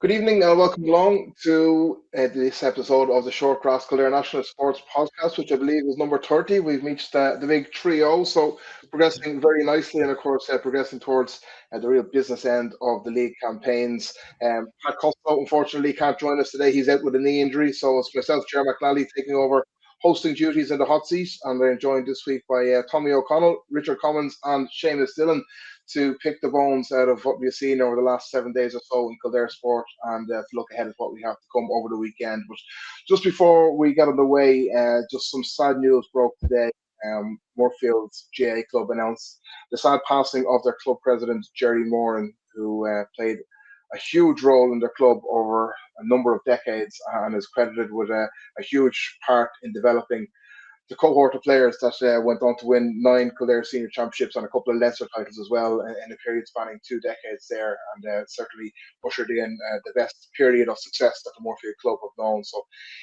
Good evening and welcome along to this episode of the Short Grass Kildare Nationalist Sports Podcast, which I believe is number 30. We've reached the big 3-0, so progressing very nicely and, of course, progressing towards the real business end of the league campaigns. Pat Costello, unfortunately, can't join us today. He's out with a knee injury, so it's myself, Ger McNally, taking over hosting duties in the hot seat, and we're joined this week by Tommy O'Connell, Richard Commins and Seamus Dillon to pick the bones out of what we've seen over the last 7 days or so in Kildare sport and to look ahead at what we have to come over the weekend. But just before we get underway, just some sad news broke today. Moorfield's GA club announced the sad passing of their club president, Gerry Moran, who played a huge role in their club over a number of decades and is credited with a huge part in developing the cohort of players that went on to win 9 Kildare senior championships and a couple of lesser titles as well in a period spanning 2 decades there, and certainly ushered in the best period of success that the Moorfield club have known. So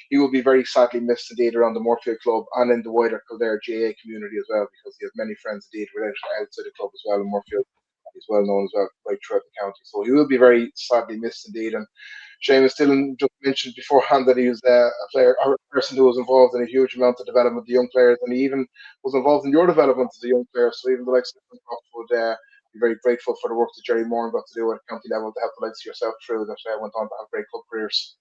he will be very sadly missed indeed around the Moorfield club and in the wider Kildare GA community as well, because he has many friends indeed outside the club as well in Moorfield. He's well known as well right throughout the county. So he will be very sadly missed indeed. And Seamus Dillon just mentioned beforehand that he was a person who was involved in a huge amount of development of the young players, and he even was involved in your development as a young player. So even the likes of would be very grateful for the work that Gerry Moran got to do at county level to help the likes of yourself through that went on to have great club careers.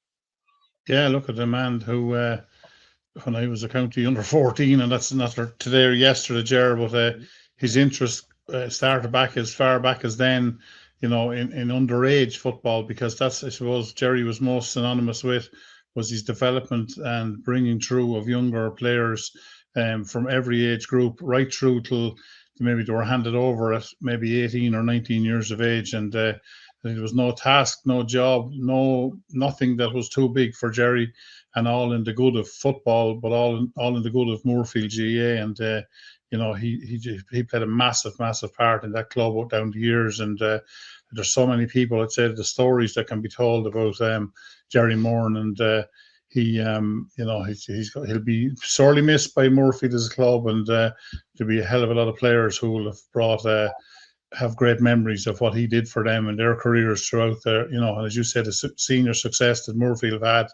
Yeah, look at the man who, when I was a county under 14, and that's not today or yesterday, Ger, but his interest started back as far back as then, in underage football, because that's, I suppose, Gerry was most synonymous with, was his development and bringing through of younger players from every age group right through till maybe they were handed over at maybe 18 or 19 years of age, and there was no task, no job, nothing that was too big for Gerry, and all in the good of football, but all in the good of Moorfield GA. And he played a massive part in that club down the years. And there's so many people, I'd say, the stories that can be told about Gerry Moran, and he'll be sorely missed by Moorfield as a club, and there'll be a hell of a lot of players who will have great memories of what he did for them and their careers throughout their, and as you said, the senior success that Moorfield have had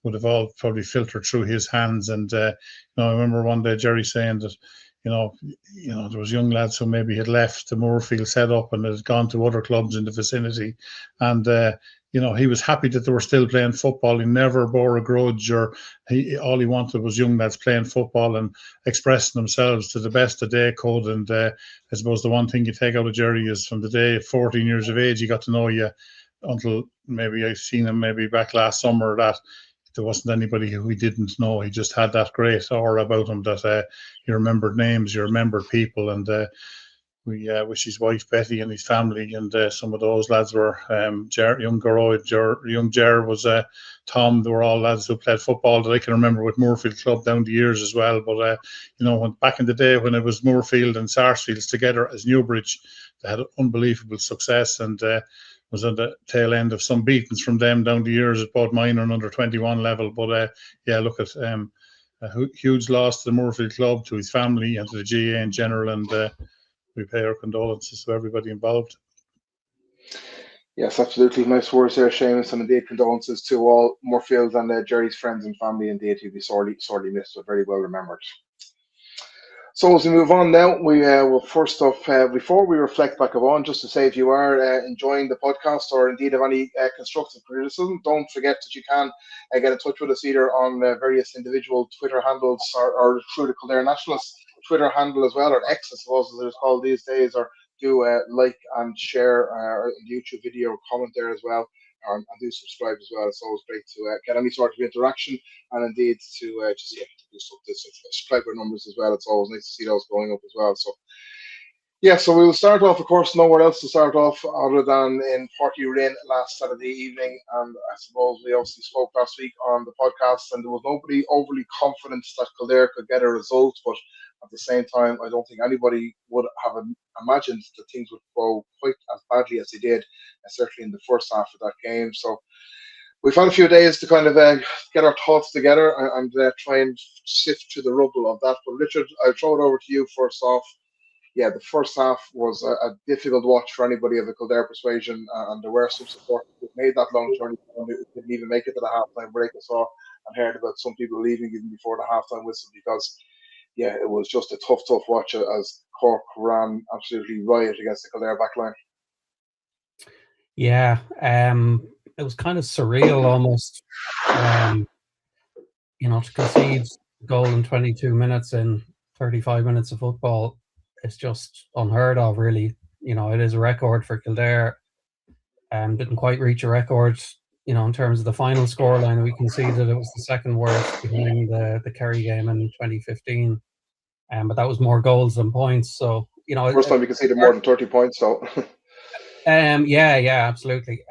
would have all probably filtered through his hands. And I remember one day Gerry saying that there was young lads who maybe had left the Moorfield setup and had gone to other clubs in the vicinity, and he was happy that they were still playing football. He never bore a grudge, or all he wanted was young lads playing football and expressing themselves to the best that they could. And I suppose the one thing you take out of Gerry is from the day 14 years of age, he got to know you, until maybe I've seen him maybe back last summer, that there wasn't anybody who he didn't know. He just had that great aura about him that he remembered names, you remembered people. And we with his wife Betty and his family, and some of those lads were young Ger was Tom. They were all lads who played football that I can remember with Moorfield Club down the years as well. But when back in the day when it was Moorfield and Sarsfields together as Newbridge, they had unbelievable success, and was on the tail end of some beatings from them down the years at both minor and under 21 level. But look at a huge loss to the Moorfield Club, to his family and to the GA in general, and we pay our condolences to everybody involved. Yes, absolutely. Nice words there, Seamus, and indeed condolences to all Moorfield and Gerry's friends and family. Indeed, he'll be sorely missed, but very well remembered. So as we move on now, we will first off, before we reflect back on, just to say, if you are enjoying the podcast or indeed have any constructive criticism, don't forget that you can get in touch with us either on various individual Twitter handles or through the Kildare Nationalist Twitter handle as well, or X, I suppose as it's called these days, or do like and share the YouTube video, or comment there as well, and do subscribe as well. It's always great to get any sort of interaction, and indeed to just do subscriber numbers as well. It's always nice to see those going up as well. So so we will start off, of course, nowhere else to start off other than in Porty Rin last Saturday evening. And I suppose we obviously spoke last week on the podcast, and there was nobody overly confident that Kildare could get a result, but at the same time, I don't think anybody would have imagined that things would go quite as badly as they did, certainly in the first half of that game. So we've had a few days to kind of get our thoughts together and try and sift through the rubble of that. But Richard, I'll throw it over to you first off. Yeah, the first half was a difficult watch for anybody of the Kildare persuasion, and there were some support made that long journey, didn't even make it to the halftime break. I saw and heard about some people leaving even before the halftime whistle because, yeah, it was just a tough watch as Cork ran absolutely riot against the Kildare backline. Yeah, it was kind of surreal almost, to concede a goal in 22 minutes in 35 minutes of football. It's just unheard of, really. It is a record for Kildare. Didn't quite reach a record, in terms of the final scoreline. We conceded it was the second worst behind the Kerry game in 2015. But that was more goals than points. So, first time we conceded more than 30 points. So, yeah, absolutely.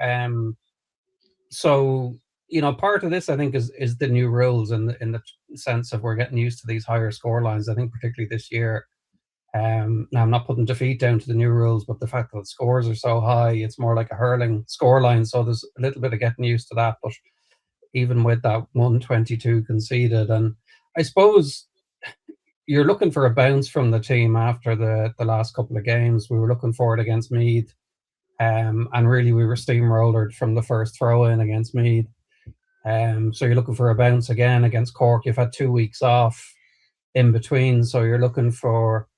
So, part of this, I think, is the new rules in the sense of we're getting used to these higher score lines. I think particularly this year. Now, I'm not putting defeat down to the new rules, but the fact that the scores are so high, it's more like a hurling score line. So there's a little bit of getting used to that. But even with that 122 conceded, and I suppose you're looking for a bounce from the team after the last couple of games. We were looking for it against Meath. And really, we were steamrollered from the first throw-in against Meath. So you're looking for a bounce again against Cork. You've had 2 weeks off in between, so you're looking for,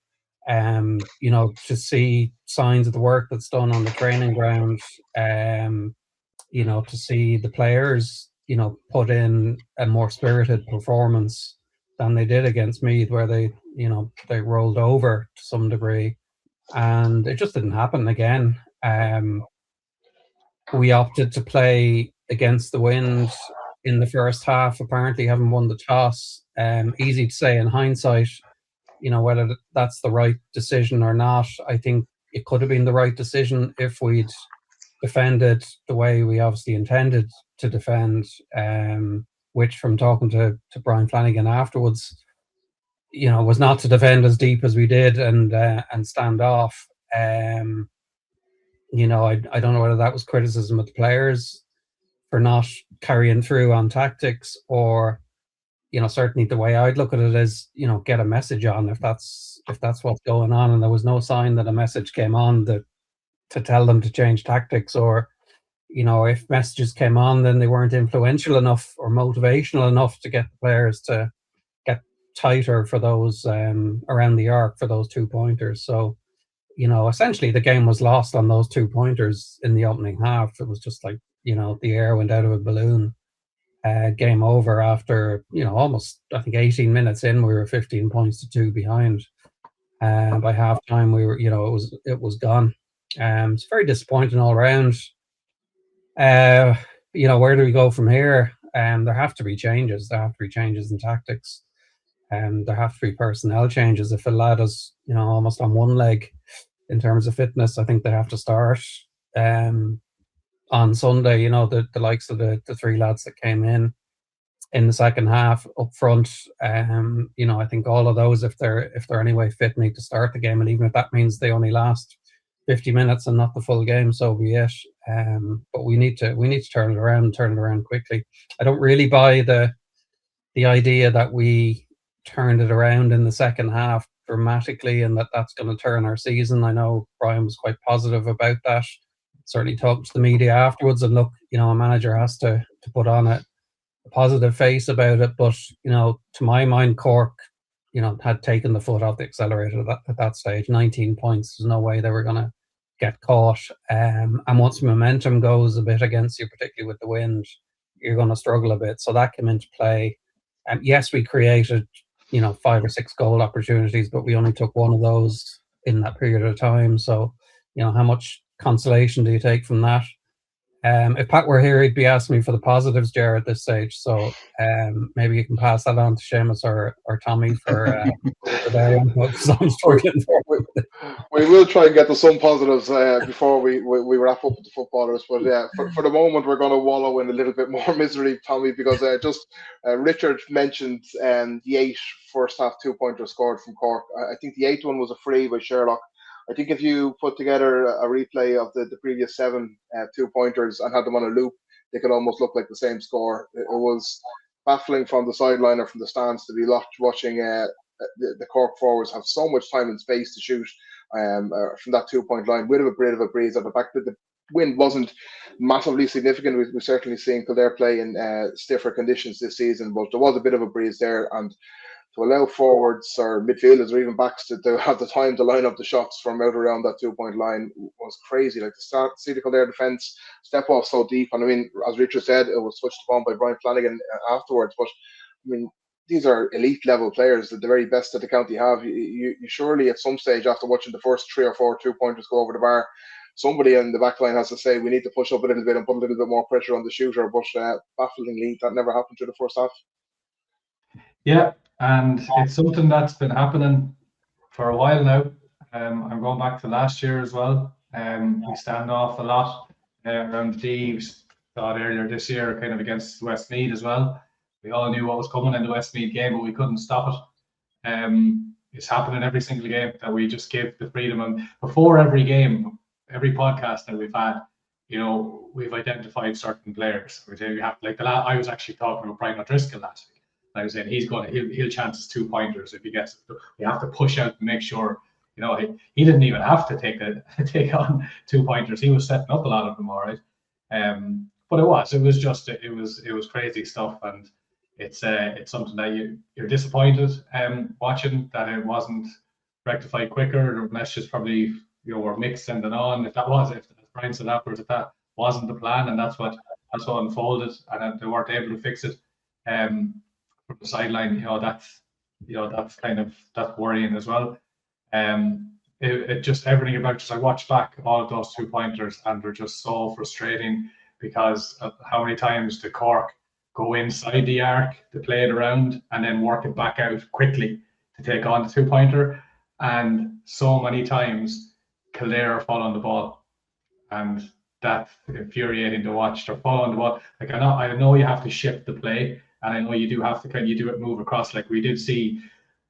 to see signs of the work that's done on the training ground. To see the players, put in a more spirited performance than they did against Meath, where they rolled over to some degree, and it just didn't happen again. We opted to play against the wind in the first half, apparently having won the toss. Easy to say in hindsight, whether that's the right decision or not. I think it could have been the right decision if we'd defended the way we obviously intended to defend, which, from talking to Brian Flanagan afterwards, was not to defend as deep as we did and stand off. I don't know whether that was criticism of the players for not carrying through on tactics, or certainly the way I'd look at it is, get a message on if that's what's going on. And there was no sign that a message came on to tell them to change tactics, or if messages came on, then they weren't influential enough or motivational enough to get the players to get tighter for those around the arc for those 2-pointers. So, essentially the game was lost on those 2-pointers in the opening half. It was just like, the air went out of a balloon. Game over after, almost, I think 18 minutes in, we were 15 points to 2 behind. By half time, we were, it was gone. It's very disappointing all around. Where do we go from here? There have to be changes. There have to be changes in tactics. There have to be personnel changes. If a lad is, almost on one leg in terms of fitness, I think they have to start on Sunday. The likes of the 3 lads that came in the second half up front. I think all of those, if they're anyway fit, need to start the game. And even if that means they only last 50 minutes and not the full game, so be it. But we need to turn it around quickly. I don't really buy the idea that we turned it around in the second half dramatically and that's going to turn our season. I know Brian was quite positive about that. Certainly talked to the media afterwards, and look, a manager has to put on a positive face about it. But, to my mind, Cork, had taken the foot off the accelerator at that stage. 19 points. There's no way they were going to get caught. And once momentum goes a bit against you, particularly with the wind, you're going to struggle a bit. So that came into play. Yes, we created, 5 or 6 goal opportunities, but we only took one of those in that period of time. So, how much consolation do you take from that? If Pat were here, he'd be asking me for the positives, Ger, at this stage. So maybe you can pass that on to Seamus or Tommy for there. I'm struggling for. We will try and get to some positives before we wrap up with the footballers. But yeah, for the moment, we're going to wallow in a little bit more misery, Tommy, because Richard mentioned the 8 first half 2-pointers scored from Cork. I think the 8th one was a free by Sherlock. I think if you put together a replay of the previous 7 2-pointers and had them on a loop, they could almost look like the same score. It was baffling from the sideline or from the stands to be watching the Cork forwards have so much time and space to shoot from that 2-point line with a bit of a breeze at the back. The wind wasn't massively significant. We've certainly seen Kildare play in stiffer conditions this season, but there was a bit of a breeze there, and to allow forwards or midfielders or even backs to have the time to line up the shots from out around that 2-point line was crazy. Like, to see the Kildare defence step off so deep, and I mean, as Richard said, it was touched upon by Brian Flanagan afterwards, but I mean, these are elite level players, the very best that the county have. You surely at some stage, after watching the first 3 or 4 2-pointers go over the bar, somebody in the back line has to say, we need to push up a little bit and put a little bit more pressure on the shooter. But bafflingly, that never happened through the first half. Yeah, and it's something that's been happening for a while now. I'm going back to last year as well. We stand off a lot around the D. We saw it earlier this year, kind of against Westmeath as well. We all knew what was coming in the Westmeath game, but we couldn't stop it. It's happening every single game that we just give the freedom. And before every game, every podcast that we've had, you know, we've identified certain players. We have, like, I was actually talking about Brian O'Driscoll last week. I was saying he'll chance his 2-pointers if he gets it. We have to push out and make sure, you know, he didn't even have to take on 2-pointers. He was setting up a lot of them, all right. But it was crazy stuff, and it's something that you're disappointed watching that it wasn't rectified quicker. The messages probably, you know, were mixed and on. If Brian said afterwards, if that wasn't the plan, and that's what unfolded, and they weren't able to fix it from the sideline, that's worrying as well. It just, everything about just, I watched back all of those 2-pointers, and they're just so frustrating because of how many times the Cork go inside the arc to play it around and then work it back out quickly to take on the 2-pointer, and so many times Kildare fall on the ball, and that's infuriating to watch. They're falling on the ball. Like, I know you have to shift the play, and I know you do have to do it, move across. Like, we did see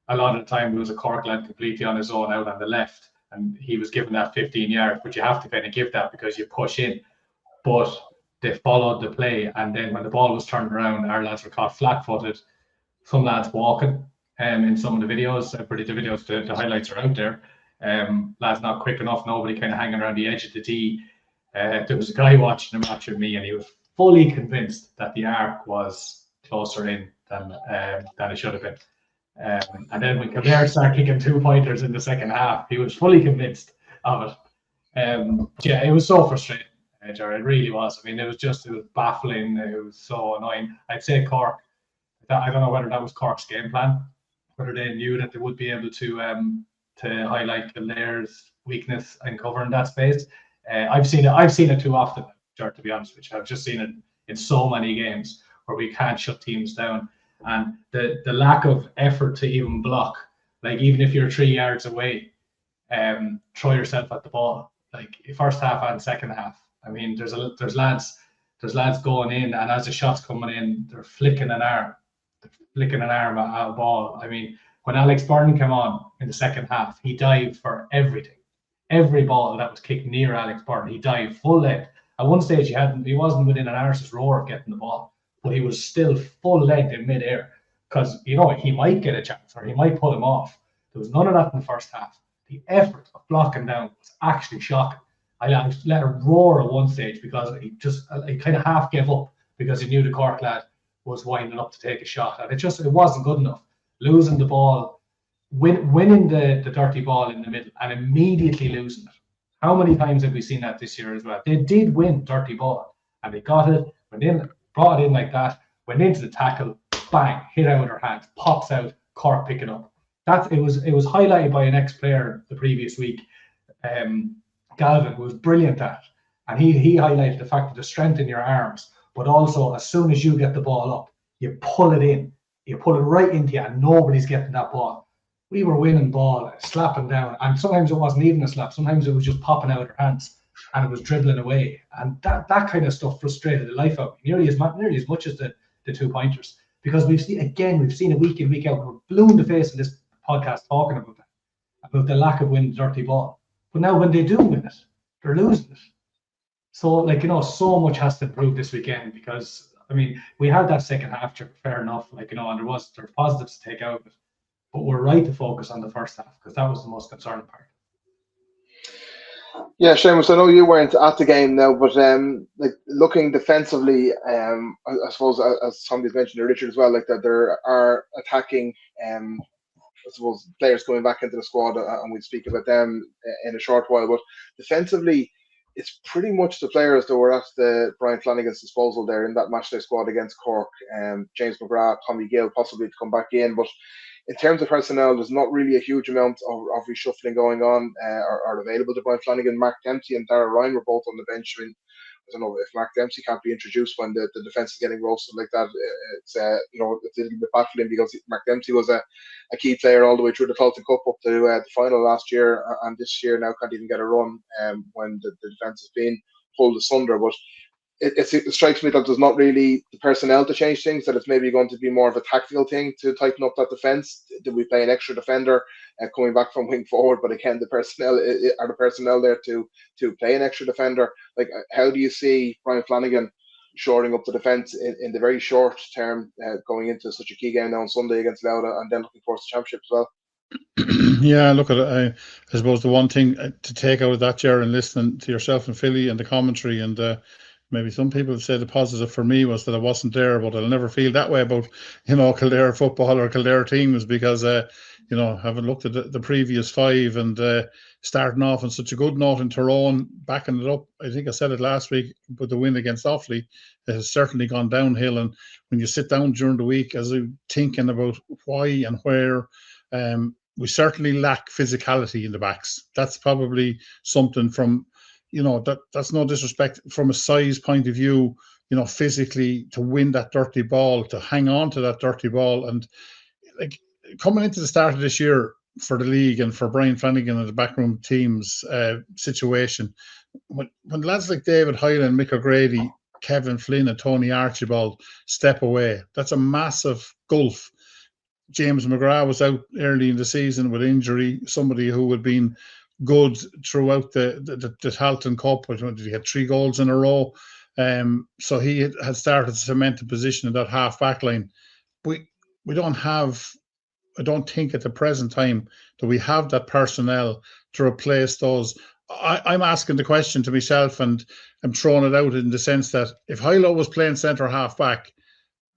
a lot of the time there was a Cork lad completely on his own out on the left, and he was given that 15 yards, but you have to kind of give that because you push in. But they followed the play, and then when the ball was turned around, our lads were caught flat-footed. Some lads walking in some of the videos. The highlights are out there. Lads not quick enough, nobody kind of hanging around the edge of the tee. There was a guy watching the match with me, and he was fully convinced that the arc was closer in than it should have been. And then when Kildare started kicking 2-pointers in the second half, he was fully convinced of it. Yeah, it was so frustrating, Jared. It really was. I mean, it was baffling. It was so annoying. I'd say Cork, I don't know whether that was Cork's game plan, whether they knew that they would be able to highlight Kildare's weakness and covering that space. I've seen it too often, Jared, to be honest with you. I've just seen it in so many games where we can't shut teams down. And the lack of effort to even block, like, even if you're 3 yards away, throw yourself at the ball. Like, first half and second half. I mean, there's lads going in, and as the shot's coming in, they're flicking an arm at a ball. I mean, when Alex Byrne came on in the second half, he dived for everything. Every ball that was kicked near Alex Byrne, he dived full length. At one stage, he wasn't within an arse's roar of getting the ball, but he was still full length in midair, because, you know, he might get a chance or he might put him off. There was none of that in the first half. The effort of blocking down was actually shocking. I let her roar at one stage because he kind of half gave up because he knew the Cork lad was winding up to take a shot, and it wasn't good enough. Losing the ball, winning the dirty ball in the middle, and immediately losing it. How many times have we seen that this year as well? They did win dirty ball, and they got it, went in, brought it in like that, went into the tackle, bang, hit out with her hands, pops out, Cork pick it up. It was highlighted by an ex-player the previous week, Galvin, who was brilliant at it. And he highlighted the fact that the strength in your arms, but also as soon as you get the ball up, you pull it in. You pull it right into you, and nobody's getting that ball. We were winning ball, slapping down, and sometimes it wasn't even a slap. Sometimes it was just popping out of our hands, and it was dribbling away. And that kind of stuff frustrated the life out of me, nearly as much as the 2-pointers. Because we've seen it week in, week out. We're blue in the face in this podcast talking about the lack of winning dirty ball. But now when they do win it, they're losing it. So, like, you know, so much has to improve this weekend, because, I mean, we had that second half, fair enough, like, you know, and there's positives to take out of it. But we're right to focus on the first half, because that was the most concerning part. Yeah, Seamus, I know you weren't at the game now, but like looking defensively, I suppose as somebody's mentioned, Richard as well, like that there are attacking, I suppose players coming back into the squad, and we'll speak about them in a short while. But defensively, it's pretty much the players that were at the Brian Flanagan's disposal there in that matchday squad against Cork. James McGrath, Tommy Gill, possibly to come back in, but in terms of personnel, there's not really a huge amount of reshuffling going on or available to Brian Flanagan. Mark Dempsey and Darragh Ryan were both on the bench. I mean, I don't know if Mark Dempsey can't be introduced when the defence is getting roasted like that. It's it's a little bit baffling because Mark Dempsey was a key player all the way through the Fulton Cup up to the final last year, and this year now can't even get a run when the defence has been pulled asunder. But it strikes me that there's not really the personnel to change things, that it's maybe going to be more of a tactical thing to tighten up that defence. Do we play an extra defender coming back from wing forward? But again, the personnel there to play an extra defender? Like, how do you see Brian Flanagan shoring up the defence in the very short term, going into such a key game now on Sunday against Louth, and then looking towards the championship as well? Yeah, look at it. I suppose the one thing to take out of that, Ger, and listening to yourself and Philly and the commentary, and maybe some people say the positive for me was that I wasn't there, but I'll never feel that way about, Kildare football or Kildare teams, because, having looked at the previous five and starting off on such a good note in Tyrone, backing it up, I think I said it last week, with the win against Offaly, it has certainly gone downhill. And when you sit down during the week, as I'm thinking about why and where, we certainly lack physicality in the backs. That's probably something from, that's no disrespect from a size point of view, physically to win that dirty ball, to hang on to that dirty ball. And like coming into the start of this year for the league and for Brian Flanagan and the backroom team's situation, when lads like David Hyland, Mick O'Grady, Kevin Flynn and Tony Archibald step away, that's a massive gulf. James McGrath was out early in the season with injury, somebody who had been good throughout the Halton Cup. He had 3 goals in a row. So he had started to cement a position in that half back line. We don't have, I don't think at the present time that we have that personnel to replace those. I'm asking the question to myself, and I'm throwing it out in the sense that if Hilo was playing centre half back,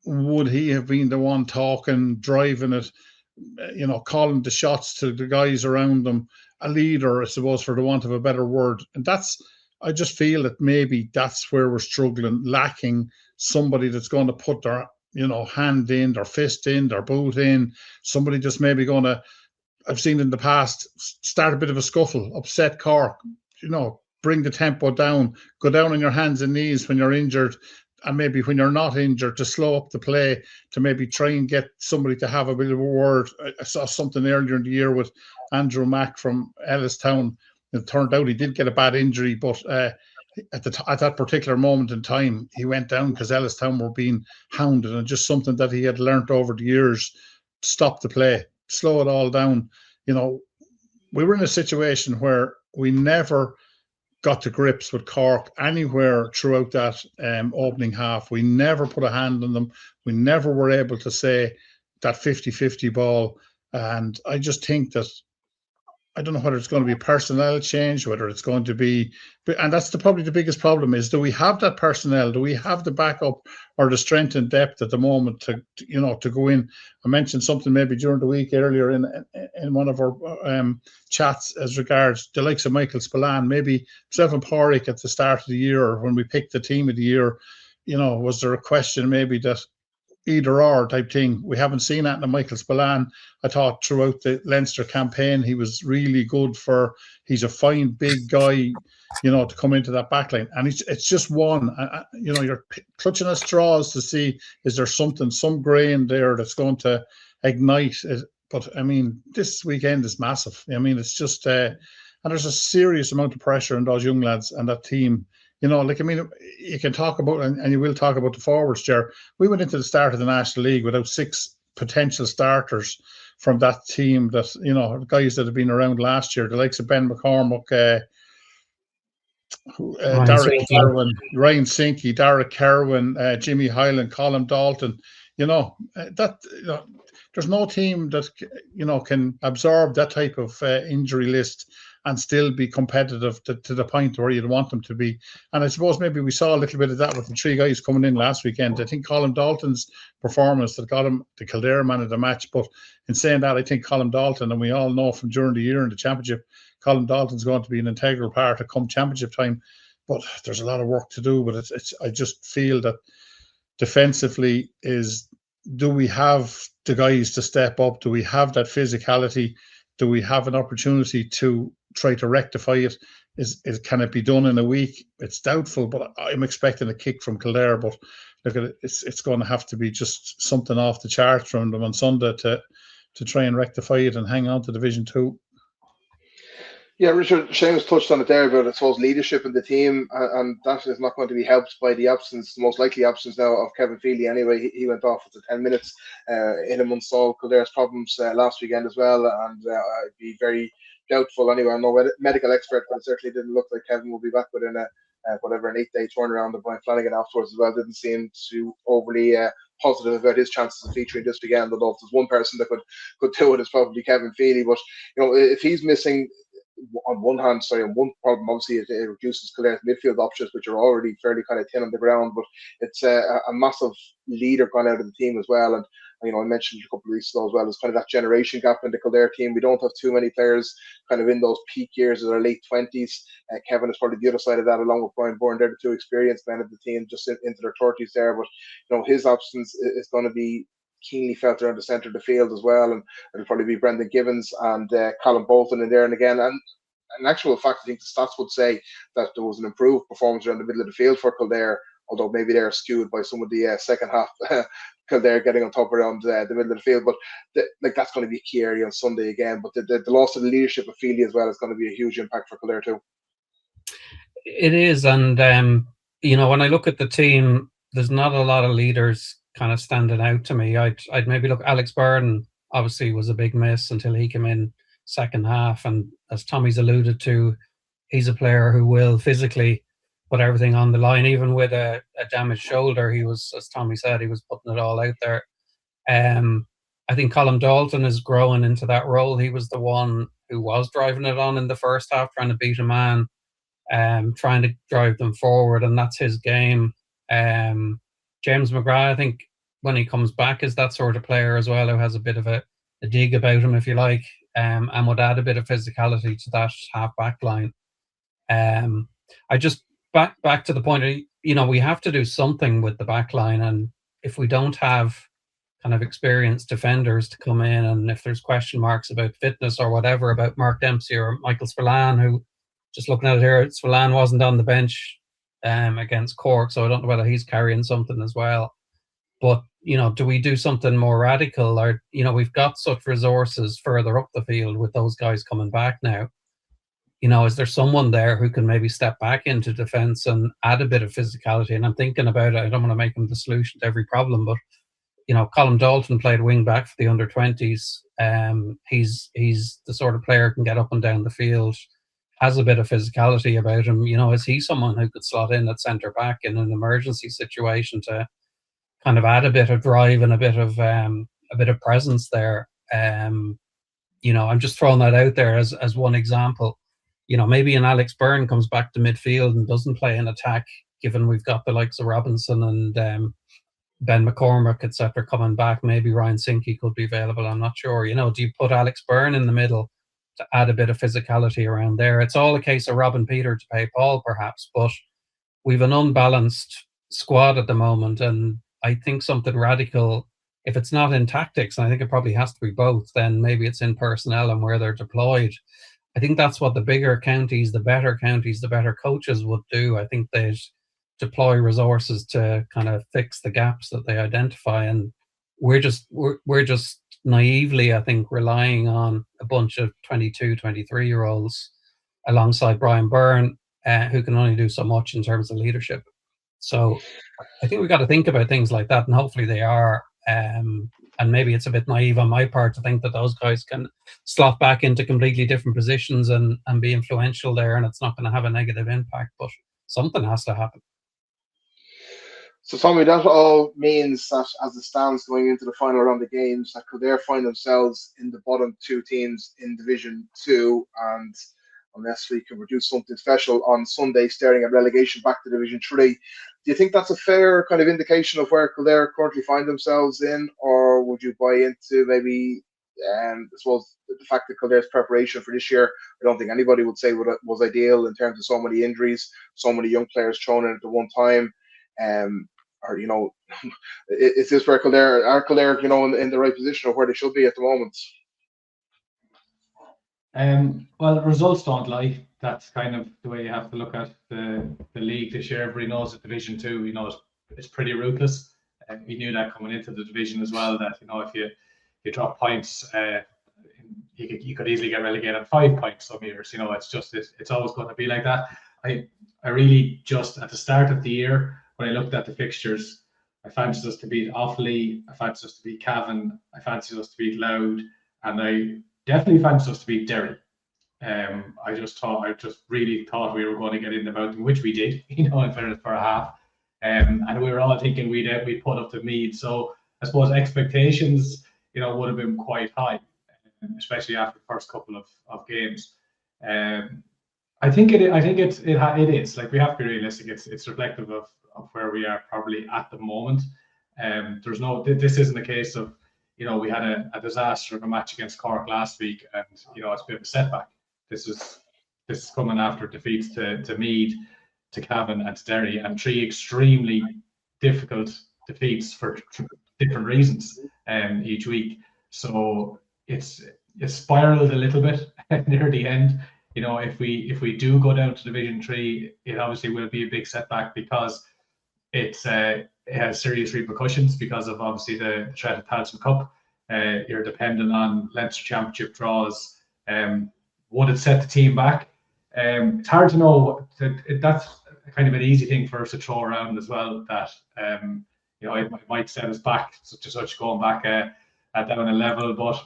would he have been the one talking, driving it, calling the shots to the guys around them, a leader, I suppose, for the want of a better word? And I just feel that maybe that's where we're struggling, lacking somebody that's going to put their, hand in, their fist in, their boot in, somebody just maybe going to, I've seen in the past, start a bit of a scuffle, upset Cork, bring the tempo down, go down on your hands and knees when you're injured, and maybe when you're not injured, to slow up the play, to maybe try and get somebody to have a bit of a word. I saw something earlier in the year with Andrew Mack from Ellistown. It turned out he did get a bad injury, but at that particular moment in time, he went down because Ellistown were being hounded, and just something that he had learnt over the years: stop the play, slow it all down. We were in a situation where we never got to grips with Cork anywhere throughout that opening half. We never put a hand on them. We never were able to say that 50-50 ball. And I just think that, I don't know whether it's going to be a personnel change, whether it's going to be, and that's probably the biggest problem is, do we have that personnel? Do we have the backup or the strength and depth at the moment to go in? I mentioned something maybe during the week earlier in one of our chats as regards the likes of Michael Spillane, maybe himself and Porrick at the start of the year, or when we picked the team of the year, was there a question maybe that either or type thing? We haven't seen that in Michael Spillane. I thought throughout the Leinster campaign he was really good he's a fine big guy, to come into that backline. And it's just one, you're clutching at straws to see, is there some grain there that's going to ignite it? But I mean, this weekend is massive. I mean, it's just, and there's a serious amount of pressure on those young lads and that team. You can talk about, and you will talk about the forwards, Ger. We went into the start of the National League without 6 potential starters from that team that, guys that have been around last year, the likes of Ben McCormack, Derek Kerwin, Ryan Sinky, Derek Kerwin, Jimmy Hyland, Colin Dalton. There's no team that, can absorb that type of injury list and still be competitive to the point where you'd want them to be. And I suppose maybe we saw a little bit of that with the three guys coming in last weekend. I think Colin Dalton's performance that got him the Kildare man of the match. But in saying that, I think Colin Dalton, and we all know from during the year in the championship, Colin Dalton's going to be an integral part of come championship time. But there's a lot of work to do. But I just feel that defensively do we have the guys to step up? Do we have that physicality? Do we have an opportunity to try to rectify it? Can it be done in a week? It's doubtful, but I'm expecting a kick from Kildare. But look at it, it's going to have to be just something off the charts from them on Sunday to try and rectify it and hang on to Division 2. Yeah, Richard, Seamus touched on it there about, I suppose, leadership in the team, and that is not going to be helped by the absence, most likely absence now, of Kevin Feely anyway. He went off after 10 minutes in amongst all Kildare's problems last weekend as well, and I'd be very doubtful anyway. I'm no medical expert, but it certainly didn't look like Kevin will be back within an 8-day turnaround of Brian Flanagan afterwards as well. Didn't seem too overly positive about his chances of featuring this weekend, although if there's one person that could do it, it's probably Kevin Feely. But, if he's missing, on one problem, obviously, it reduces Kildare's midfield options, which are already fairly kind of thin on the ground, but it's a massive leader gone out of the team as well. And, I mentioned a couple of weeks ago as well, there's kind of that generation gap in the Kildare team. We don't have too many players kind of in those peak years of their late 20s. Kevin is probably the other side of that, along with Brian Byrne. They're the two experienced men of the team, just into their 30s there. But, his absence is going to be keenly felt around the centre of the field as well, and it'll probably be Brendan Gibbons and Colin Bolton in there and again. And in actual fact, I think the stats would say that there was an improved performance around the middle of the field for Kildare, although maybe they're skewed by some of the second half Kildare getting on top around the middle of the field. But that's going to be a key area on Sunday again. But the loss of the leadership of Feely as well is going to be a huge impact for Kildare too. It is, and when I look at the team, there's not a lot of leaders kind of standing out to me. I'd maybe look. Alex Byrne obviously was a big miss until he came in second half, and as Tommy's alluded to, he's a player who will physically put everything on the line, even with a damaged shoulder. He was, as Tommy said, he was putting it all out there. I think Colin Dalton is growing into that role. He was the one who was driving it on in the first half, trying to beat a man, trying to drive them forward, and that's his game. James McGrath, I think, when he comes back, is that sort of player as well, who has a bit of a dig about him, if you like, and would add a bit of physicality to that half-back line. I just back to the point of, we have to do something with the back line, and if we don't have kind of experienced defenders to come in, and if there's question marks about fitness or whatever about Mark Dempsey or Michael Spillane, who, just looking at it here, Spillane wasn't on the bench against Cork, so I don't know whether he's carrying something as well. But, do we do something more radical? Or, we've got such resources further up the field with those guys coming back now. Is there someone there who can maybe step back into defence and add a bit of physicality? And I'm thinking about it. I don't want to make him the solution to every problem, but, Colin Dalton played wing back for the under-20s. He's the sort of player who can get up and down the field, has a bit of physicality about him. Is he someone who could slot in at centre back in an emergency situation to kind of add a bit of drive and a bit of presence there? I'm just throwing that out there as one example. Maybe an Alex Byrne comes back to midfield and doesn't play in attack, given we've got the likes of Robinson and Ben McCormack, etc., coming back. Maybe Ryan Sinke could be available. I'm not sure. Do you put Alex Byrne in the middle to add a bit of physicality around there? It's all a case of Robin Peter to pay Paul, perhaps, but we've an unbalanced squad at the moment, and I think something radical, if it's not in tactics, and I think it probably has to be both, then maybe it's in personnel and where they're deployed. I think that's what the bigger counties, the better coaches would do. I think they'd deploy resources to kind of fix the gaps that they identify, and we're just naively, I think, relying on a bunch of 22, 23-year-olds alongside Brian Byrne, who can only do so much in terms of leadership. So I think we've got to think about things like that, and hopefully they are. And maybe it's a bit naive on my part to think that those guys can slot back into completely different positions and be influential there, and it's not going to have a negative impact, but something has to happen. So, Tommy, that all means that as it stands going into the final round of games, that Kildare find themselves in the bottom two teams in Division 2, and unless we can produce something special on Sunday, staring at relegation back to Division 3. Do you think that's a fair kind of indication of where Kildare currently find themselves in, or would you buy into maybe, I suppose, the fact that Kildare's preparation for this year, I don't think anybody would say was ideal in terms of so many injuries, so many young players thrown in at the one time, or is this where Kildare in the right position of where they should be at the moment? Well, results don't lie. That's kind of the way you have to look at the league this year. Everybody knows that Division 2, it's pretty ruthless. We knew that coming into the division as well, that if you drop points, you could easily get relegated on 5 points some years. It's always going to be like that. I really just at the start of the year, when I looked at the fixtures, I fancied us to beat Offaly, I fancied us to beat Cavan, I fancied us to beat Louth, and I definitely fancied us to beat Derry. I just really thought we were going to get in the mountain, which we did, in fairness, for a half. And we were all thinking we'd put up the Mead. So I suppose expectations, would have been quite high, especially after the first couple of games. I think it is. Like, we have to be realistic. It's reflective of where we are probably at the moment. This isn't a case of, we had a disaster of a match against Cork last week, and it's a bit of a setback. This is coming after defeats to Mead, to Cavan, and to Derry, and 3 extremely difficult defeats for different reasons each week. So it's spiraled a little bit near the end. If we do go down to Division 3, it obviously will be a big setback, because it has serious repercussions because of obviously the threat of Talisman Cup. You're dependent on Leinster Championship draws. Would it set the team back? It's hard to know. That's kind of an easy thing for us to throw around as well, that it might set us back, such going back down a level. But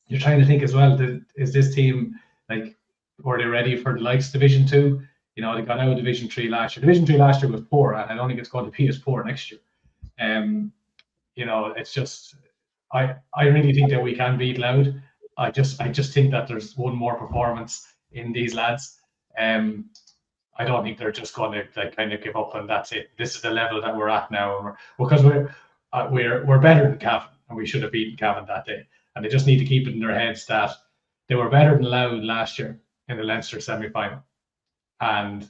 you're trying to think as well, is this team, like, were they ready for the likes of Division 2? They got out of Division 3 last year. Division 3 last year was poor, and I don't think it's going to be as poor next year. It's just, I really think that we can beat Louth. I just think that there's one more performance in these lads. I don't think they're just going to kind of give up and that's it. This is the level that we're at now, because we're better than Cavan, and we should have beaten Cavan that day. And they just need to keep it in their heads that they were better than Louth last year in the Leinster semi-final, and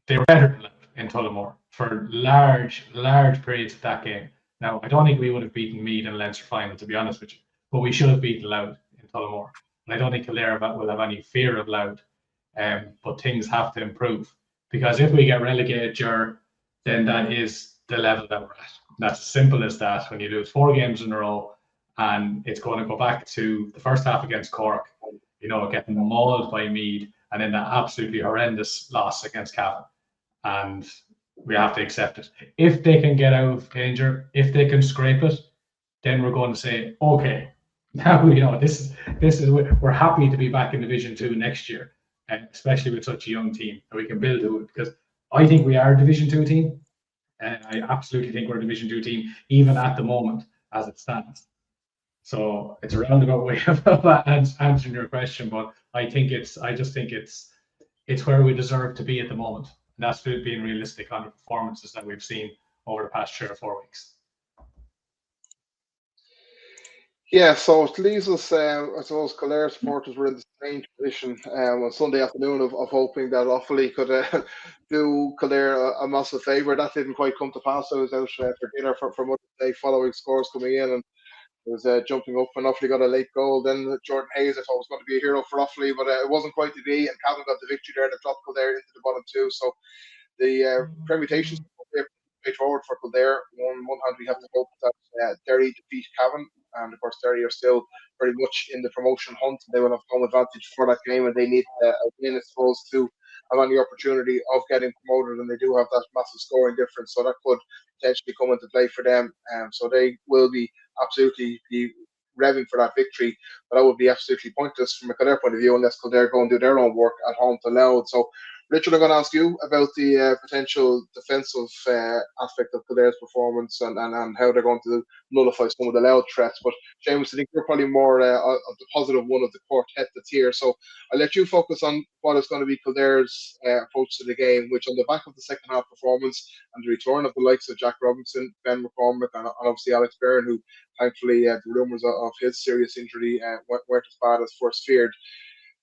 they were better than Louth in Tullamore for large periods of that game. Now, I don't think we would have beaten Mead in the Leinster final, to be honest with you, but we should have beaten Louth in Tullamore. And I don't think Kildare will have any fear of Louth, but things have to improve, because if we get relegated, then that is the level that we're at. That's as simple as that. When you lose 4 games in a row, and it's going to go back to the first half against Cork, getting mauled by Mead, and then that absolutely horrendous loss against Cavan. And we have to accept it. If they can get out of danger, if they can scrape it, then we're going to say, okay, now this is we're happy to be back in Division 2 next year, and especially with such a young team that we can build to it. Because I think we are a Division 2 team, and I absolutely think we're a Division 2 team, even at the moment as it stands. So it's a roundabout way of answering your question, but I just think it's where we deserve to be at the moment. And that's being realistic on the performances that we've seen over the past 3 or 4 weeks. Yeah, so it leaves us, I suppose, Kildare supporters were in the strange position on Sunday afternoon of hoping that Offaly could do Kildare a massive favour. That didn't quite come to pass. I was out for dinner for Mother's Day following scores coming in, and it was jumping up, and Offaly got a late goal. Then Jordan Hayes, I thought, was going to be a hero for Offaly, but it wasn't quite to be, and Cavan got the victory there that dropped Kildare into the bottom 2. So the permutations straightforward for Kildare. On one hand, we have to hope that Derry defeat Cavan, and of course Derry are still very much in the promotion hunt. They will have home advantage for that game, and they need a win, I suppose, to have any opportunity of getting promoted, and they do have that massive scoring difference, so that could potentially come into play for them. So they will be absolutely revving for that victory, but that would be absolutely pointless from a Kildare point of view unless Kildare go and do their own work at home to Louth. So Richard, I'm going to ask you about the potential defensive aspect of Kildare's performance and how they're going to nullify some of the loud threats. But Seamus, I think you're probably more of the positive one of the quartet that's here. So I'll let you focus on what is going to be Kildare's approach to the game, which on the back of the second half performance and the return of the likes of Jack Robinson, Ben McCormick, and obviously Alex Byrne, who thankfully the rumours of his serious injury weren't as bad as first feared.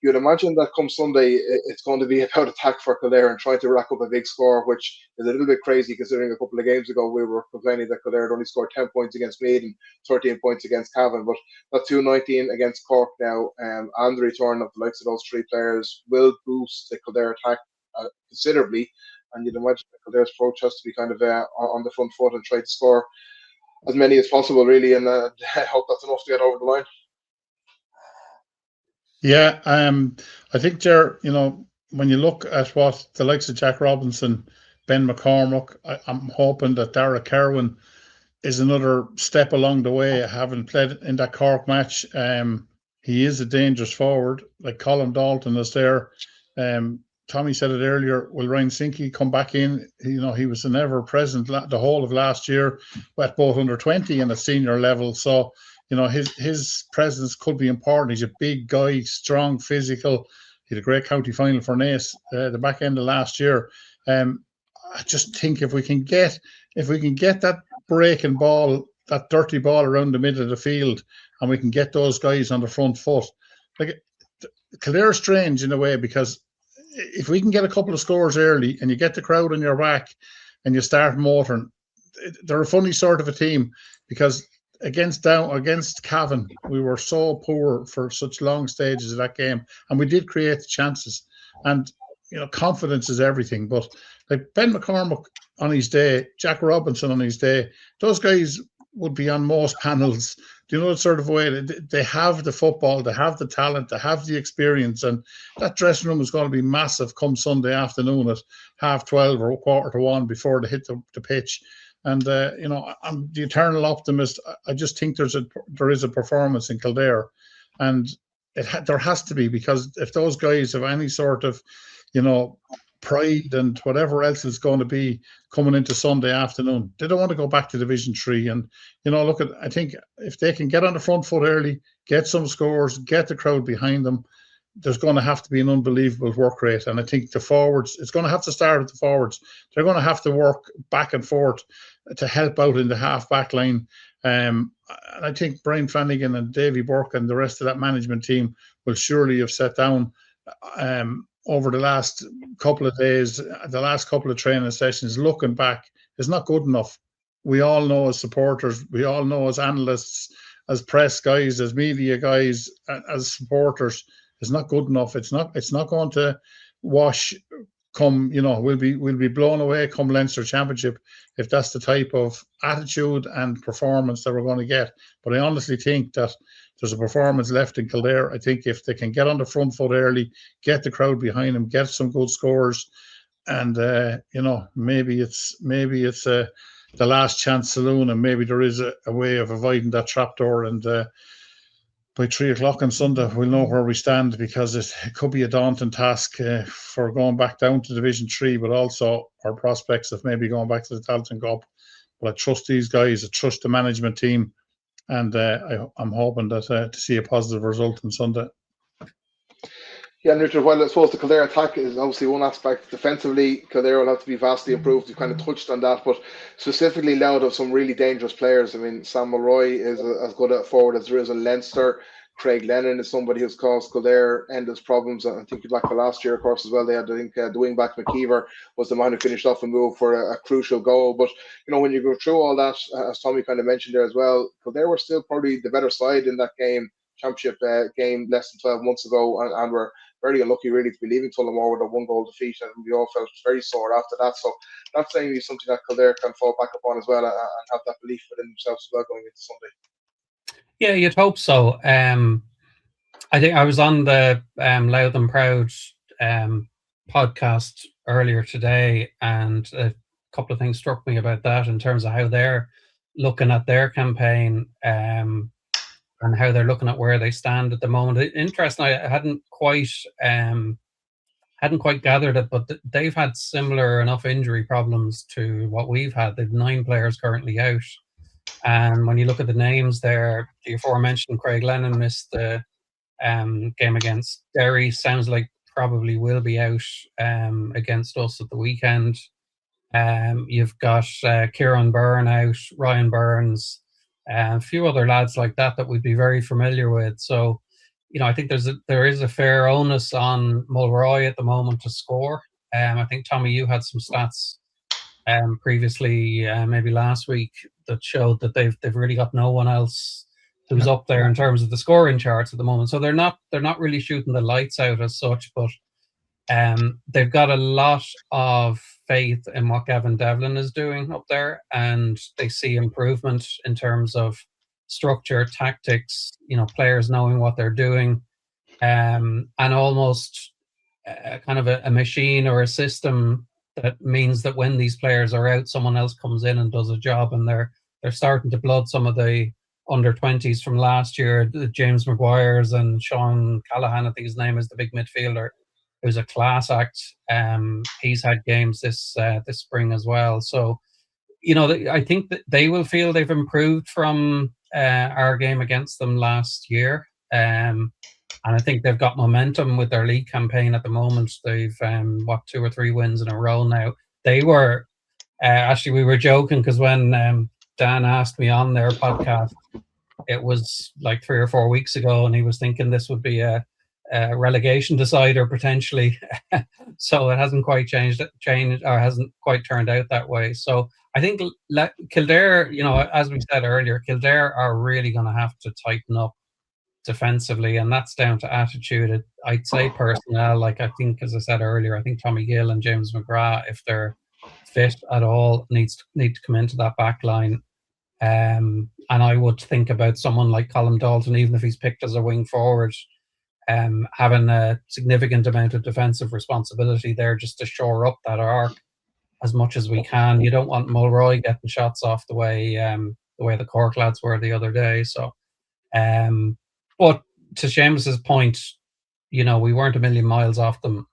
You'd imagine that come Sunday, it's going to be about attack for Kildare and trying to rack up a big score, which is a little bit crazy considering a couple of games ago we were complaining that Kildare had only scored 10 points against Meath and 13 points against Cavan. But that 219 against Cork now and the return of the likes of those three players will boost the Kildare attack considerably. And you'd imagine that Kildare's approach has to be kind of on the front foot and try to score as many as possible, really. And I hope that's enough to get over the line. Yeah, I think there, when you look at what the likes of Jack Robinson, Ben McCormick, I'm hoping that Dara Kerwin is another step along the way. Having played in that Cork match, he is a dangerous forward. Like Colin Dalton is there. Tommy said it earlier. Will Ryan Sinky come back in? He was an ever present the whole of last year at both under 20 and at senior level. So his presence could be important. He's a big guy, strong, physical. He had a great county final for Naas the back end of last year. I just think if we can get that breaking ball, that dirty ball around the middle of the field, and we can get those guys on the front foot, like Kildare's strange in a way, because if we can get a couple of scores early and you get the crowd on your back and you start motoring, they're a funny sort of a team, because against Cavan, we were so poor for such long stages of that game, and we did create the chances. And confidence is everything. But like Ben McCormick on his day, Jack Robinson on his day, those guys would be on most panels. Do you know the sort of way they have the football, they have the talent, they have the experience, and that dressing room is going to be massive come Sunday afternoon at 12:30 or 1:15 before they hit the pitch. And I'm the eternal optimist. I just think there is a performance in Kildare, and there has to be, because if those guys have any sort of pride and whatever else is going to be coming into Sunday afternoon, they don't want to go back to Division 3. And I think if they can get on the front foot early, get some scores, get the crowd behind them, there's going to have to be an unbelievable work rate. And I think the forwards, it's going to have to start with the forwards. They're going to have to work back and forth to help out in the half-back line. And I think Brian Flanagan and Davy Burke and the rest of that management team will surely have set down over the last couple of days, the last couple of training sessions, looking back, is not good enough. We all know as supporters, we all know as analysts, as press guys, as media guys, as supporters, it's not good enough. It's not going to wash come, we'll be blown away come Leinster Championship if that's the type of attitude and performance that we're going to get. But I honestly think that there's a performance left in Kildare. I think if they can get on the front foot early, get the crowd behind them, get some good scores, and maybe it's the last chance saloon, and maybe there is a way of avoiding that trapdoor. And by 3:00 on Sunday, we'll know where we stand, because it could be a daunting task for going back down to Division 3, but also our prospects of maybe going back to the Tailteann Cup. But I trust these guys, I trust the management team, and I'm hoping that to see a positive result on Sunday. Yeah, and Richard, while I suppose the Kildare attack is obviously one aspect, defensively, Kildare will have to be vastly improved. You've kind of touched on that, but specifically Louth have some really dangerous players. I mean, Sam Mulroy is as good a forward as there is in Leinster. Craig Lennon is somebody who's caused Kildare endless problems. I think back to last year, of course, as well. They had, I think, the wing-back McKeever was the man who finished off a move for a crucial goal. But, when you go through all that, as Tommy kind of mentioned there as well, Kildare were still probably the better side in that championship game less than 12 months ago, and were very unlucky really to be leaving Tullamore with a 1-goal defeat, and we all felt very sore after that. So that's saying something that Kildare can fall back upon as well, and have that belief within themselves as well going into Sunday. Yeah, you'd hope so. I think I was on the Loud and Proud podcast earlier today, and a couple of things struck me about that in terms of how they're looking at their campaign and how they're looking at where they stand at the moment. Interesting, I hadn't quite hadn't quite gathered it, but they've had similar enough injury problems to what we've had. They've 9 players currently out. And when you look at the names there, the aforementioned Craig Lennon missed the game against Derry. Sounds like probably will be out against us at the weekend. You've got Kieran Byrne out, Ryan Burns, a few other lads like that we'd be very familiar with. So, I think there is a fair onus on Mulroy at the moment to score. I think, Tommy, you had some stats previously, maybe last week, that showed that they've really got no one else who's up there in terms of the scoring charts at the moment. So they're not really shooting the lights out as such, but they've got a lot of faith in what Gavin Devlin is doing up there, and they see improvement in terms of structure, tactics, players knowing what they're doing, and almost kind of a machine or a system that means that when these players are out, someone else comes in and does a job, and they're starting to blood some of the under-20s from last year, the James Maguires and Sean Callahan, I think his name is, the big midfielder, who's a class act. He's had games this spring as well. So, I think that they will feel they've improved from our game against them last year. And I think they've got momentum with their league campaign at the moment. They've 2 or 3 wins in a row now. They were actually, we were joking because when Dan asked me on their podcast, it was like 3 or 4 weeks ago, and he was thinking this would be a relegation decider potentially. So it hasn't quite changed or hasn't quite turned out that way. So I think Kildare, as we said earlier, Kildare are really going to have to tighten up defensively, and that's down to attitude. I'd say personnel, like I think, as I said earlier, I think Tommy Gill and James McGrath, if they're fit at all, need to come into that back line. And I would think about someone like Colin Dalton, even if he's picked as a wing forward, having a significant amount of defensive responsibility there just to shore up that arc as much as we can. You don't want Mulroy getting shots off the way the Cork lads were the other day. So, but to Seamus's point, we weren't a million miles off them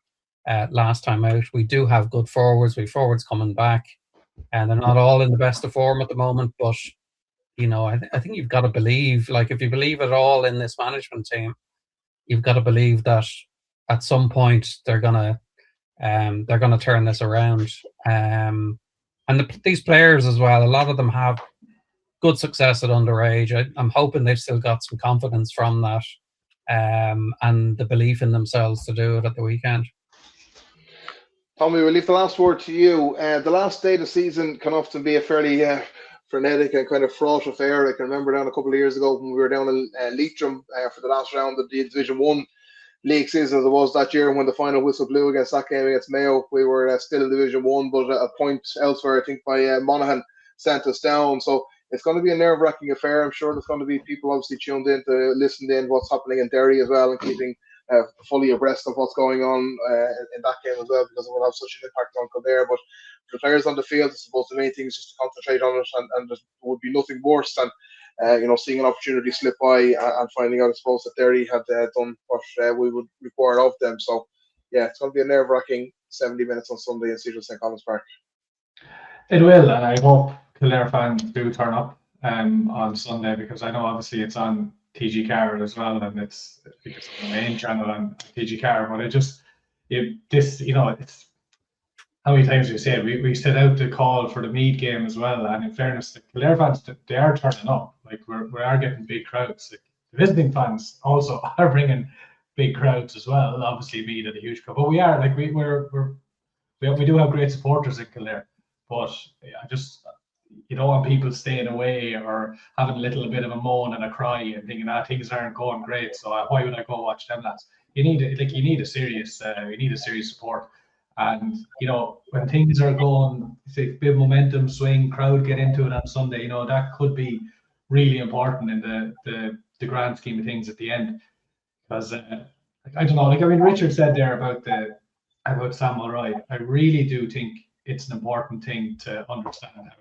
last time out. We do have good forwards. We have forwards coming back, and they're not all in the best of form at the moment. But I think you've got to believe. Like, if you believe at all in this management team, you've got to believe that at some point they're gonna turn this around. And these players as well, a lot of them have good success at underage. I'm hoping they've still got some confidence from that, and the belief in themselves to do it at the weekend. Tommy, we'll leave the last word to you. The last day of the season can often be a fairly frenetic and kind of fraught affair. I can remember down a couple of years ago when we were down in Leitrim for the last round of the Division 1 league season, as it was that year, and when the final whistle blew against that game against Mayo, we were still in Division 1, but a point elsewhere, I think, by Monaghan sent us down. So it's going to be a nerve-wracking affair. I'm sure there's going to be people obviously tuned in to listen in what's happening in Derry as well, and keeping fully abreast of what's going on in that game as well, because it will have such an impact on Kildare. But for the players on the field, I suppose the main thing is just to concentrate on it, and there would be nothing worse than seeing an opportunity slip by and finding out, I suppose, that Derry had done what we would require of them. So yeah, it's going to be a nerve-wracking 70 minutes on Sunday in Cedar St. Commons Park. It will, and I hope Kildare fans do turn up on Sunday, because I know obviously it's on TG Car as well, and it's on the main channel on TG Car. But it's how many times we said we set out the call for the Meath game as well, and in fairness, the Kildare fans, they are turning up. Like, we are getting big crowds. Like, the visiting fans also are bringing big crowds as well. Obviously, Meath at a huge crowd, but we are like we do have great supporters in Kildare. But I just, you don't want people staying away or having a little bit of a moan and a cry and thinking, things aren't going great, so why would I go watch them lads? You need a serious support. And when things are going, say, big momentum swing, crowd get into it on Sunday, that could be really important in the grand scheme of things at the end. Because I don't know, Richard said there about Sam Mulroy. I really do think it's an important thing to understand how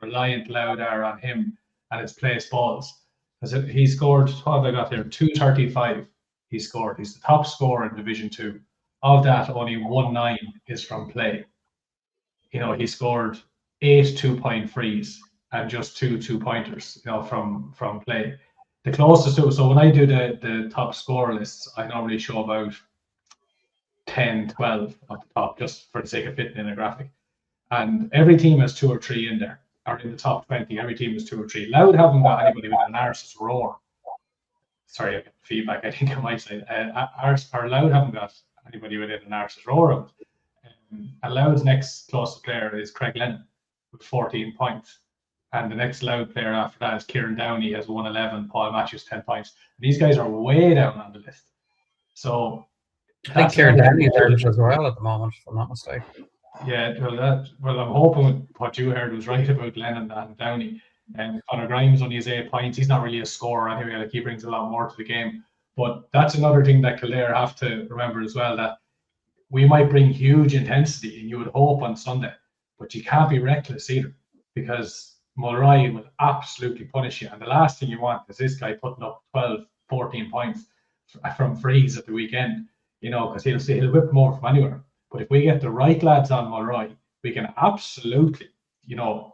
reliant Louth are on him and his place balls. Because he scored, what have I got here? 235 he scored. He's the top scorer in Division 2. Of that, only 1-9 is from play. He scored 8 2-point frees and just 2 2-pointers, from play. The closest to, so when I do the top score lists, I normally show about 10, 12 at the top, just for the sake of fitting in a graphic. And every team has 2 or 3 in there, or in the top 20, every team has 2 or 3. Louth haven't got anybody with an arse's roar. Sorry, I get feedback, I think, on my side. Louth haven't got anybody with an arse's roar. And Louth's next closest player is Craig Lennon with 14 points. And the next Louth player after that is Kieran Downey, has 111, Paul Matthews 10 points. And these guys are way down on the list. So I think Kieran Downey is there as well at the moment, if I'm not mistaken. Yeah, well, I'm hoping what you heard was right about Lennon and Downey. And Conor Grimes only has 8 points. He's not really a scorer anyway. Like, he brings a lot more to the game. But that's another thing that Kildare have to remember as well, that we might bring huge intensity, and you would hope on Sunday, but you can't be reckless either, because Mulroy will absolutely punish you. And the last thing you want is this guy putting up 12, 14 points from frees at the weekend, because he'll whip more from anywhere. But if we get the right lads on Mulroy, we can absolutely,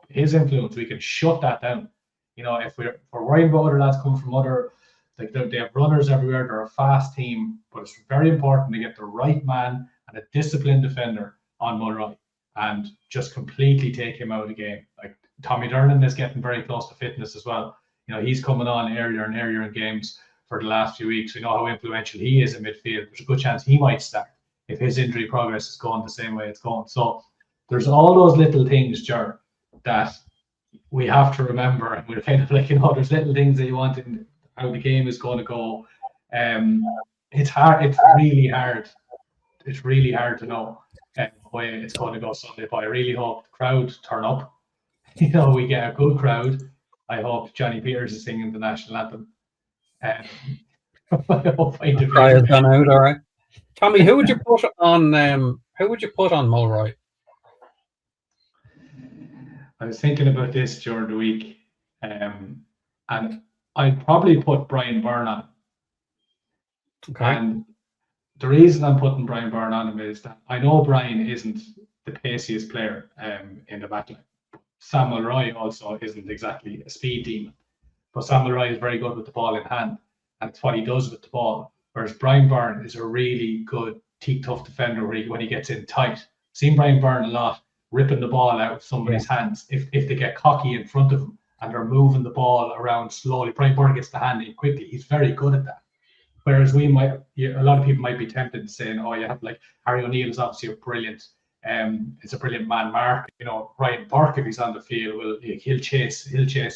his influence, we can shut that down. If we're worrying about other lads coming from other, like, they have runners everywhere, they're a fast team, but it's very important to get the right man and a disciplined defender on Mulroy and just completely take him out of the game. Like, Tommy Dernan is getting very close to fitness as well. He's coming on earlier and earlier in games for the last few weeks. We know how influential he is in midfield. There's a good chance he might start if his injury progress is going the same way it's going. So there's all those little things, Ger, that we have to remember. And we're kind of like, there's little things that you want in how the game is going to go. It's hard. It's really hard. It's really hard to know the way it's going to go Sunday. But I really hope the crowd turn up. We get a good crowd. I hope Johnny Peters is singing the national anthem. I hope Cry has gone out, all right. Tommy, who would you put on Mulroy? I was thinking about this during the week, and I'd probably put Brian Byrne on. Okay. And the reason I'm putting Brian Byrne on him is that I know Brian isn't the paciest player in the backline. Sam Mulroy also isn't exactly a speed demon, but Sam Mulroy is very good with the ball in hand, and it's what he does with the ball. Whereas Brian Byrne is a really good tough defender when he gets in tight. Seen Brian Byrne a lot, ripping the ball out of somebody's hands if they get cocky in front of him and they're moving the ball around slowly. Brian Byrne gets the hand in quickly. He's very good at that. Whereas a lot of people might be tempted to saying, oh, you have like Harry O'Neill is obviously a brilliant, it's a brilliant man mark. Ryan Burke, if he's on the field, he'll chase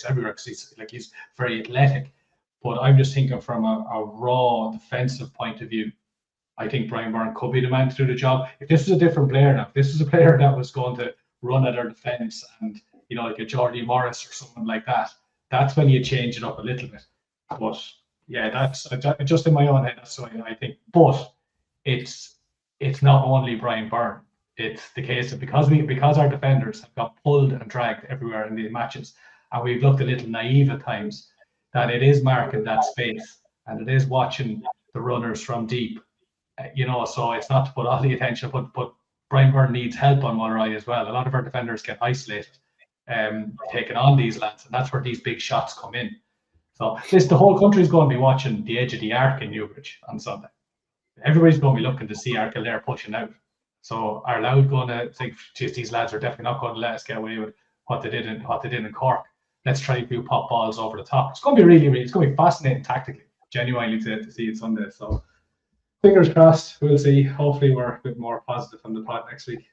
everywhere because he's very athletic. But I'm just thinking from a raw defensive point of view, I think Brian Byrne could be the man to do the job. If this was a different player now, if this was a player that was going to run at our defence and, like a Jordy Morris or someone like that, that's when you change it up a little bit. But yeah, that's just in my own head. That's what I think. But it's not only Brian Byrne. It's the case of because our defenders have got pulled and dragged everywhere in these matches, and we've looked a little naive at times, that it is marking that space and it is watching the runners from deep. So it's not to put all the attention, but Brian Byrne needs help on Mulroy as well. A lot of our defenders get isolated, taking on these lads, and that's where these big shots come in. So the whole country is going to be watching the edge of the arc in Newbridge on Sunday. Everybody's going to be looking to see our Kildare pushing out. So are Louth going to think, geez, these lads are definitely not going to let us get away with what they did in Cork. Let's try a few pop balls over the top. It's going to be really, it's going to be fascinating tactically, genuinely to see it Sunday. So fingers crossed, we'll see. Hopefully we're a bit more positive on the pod next week.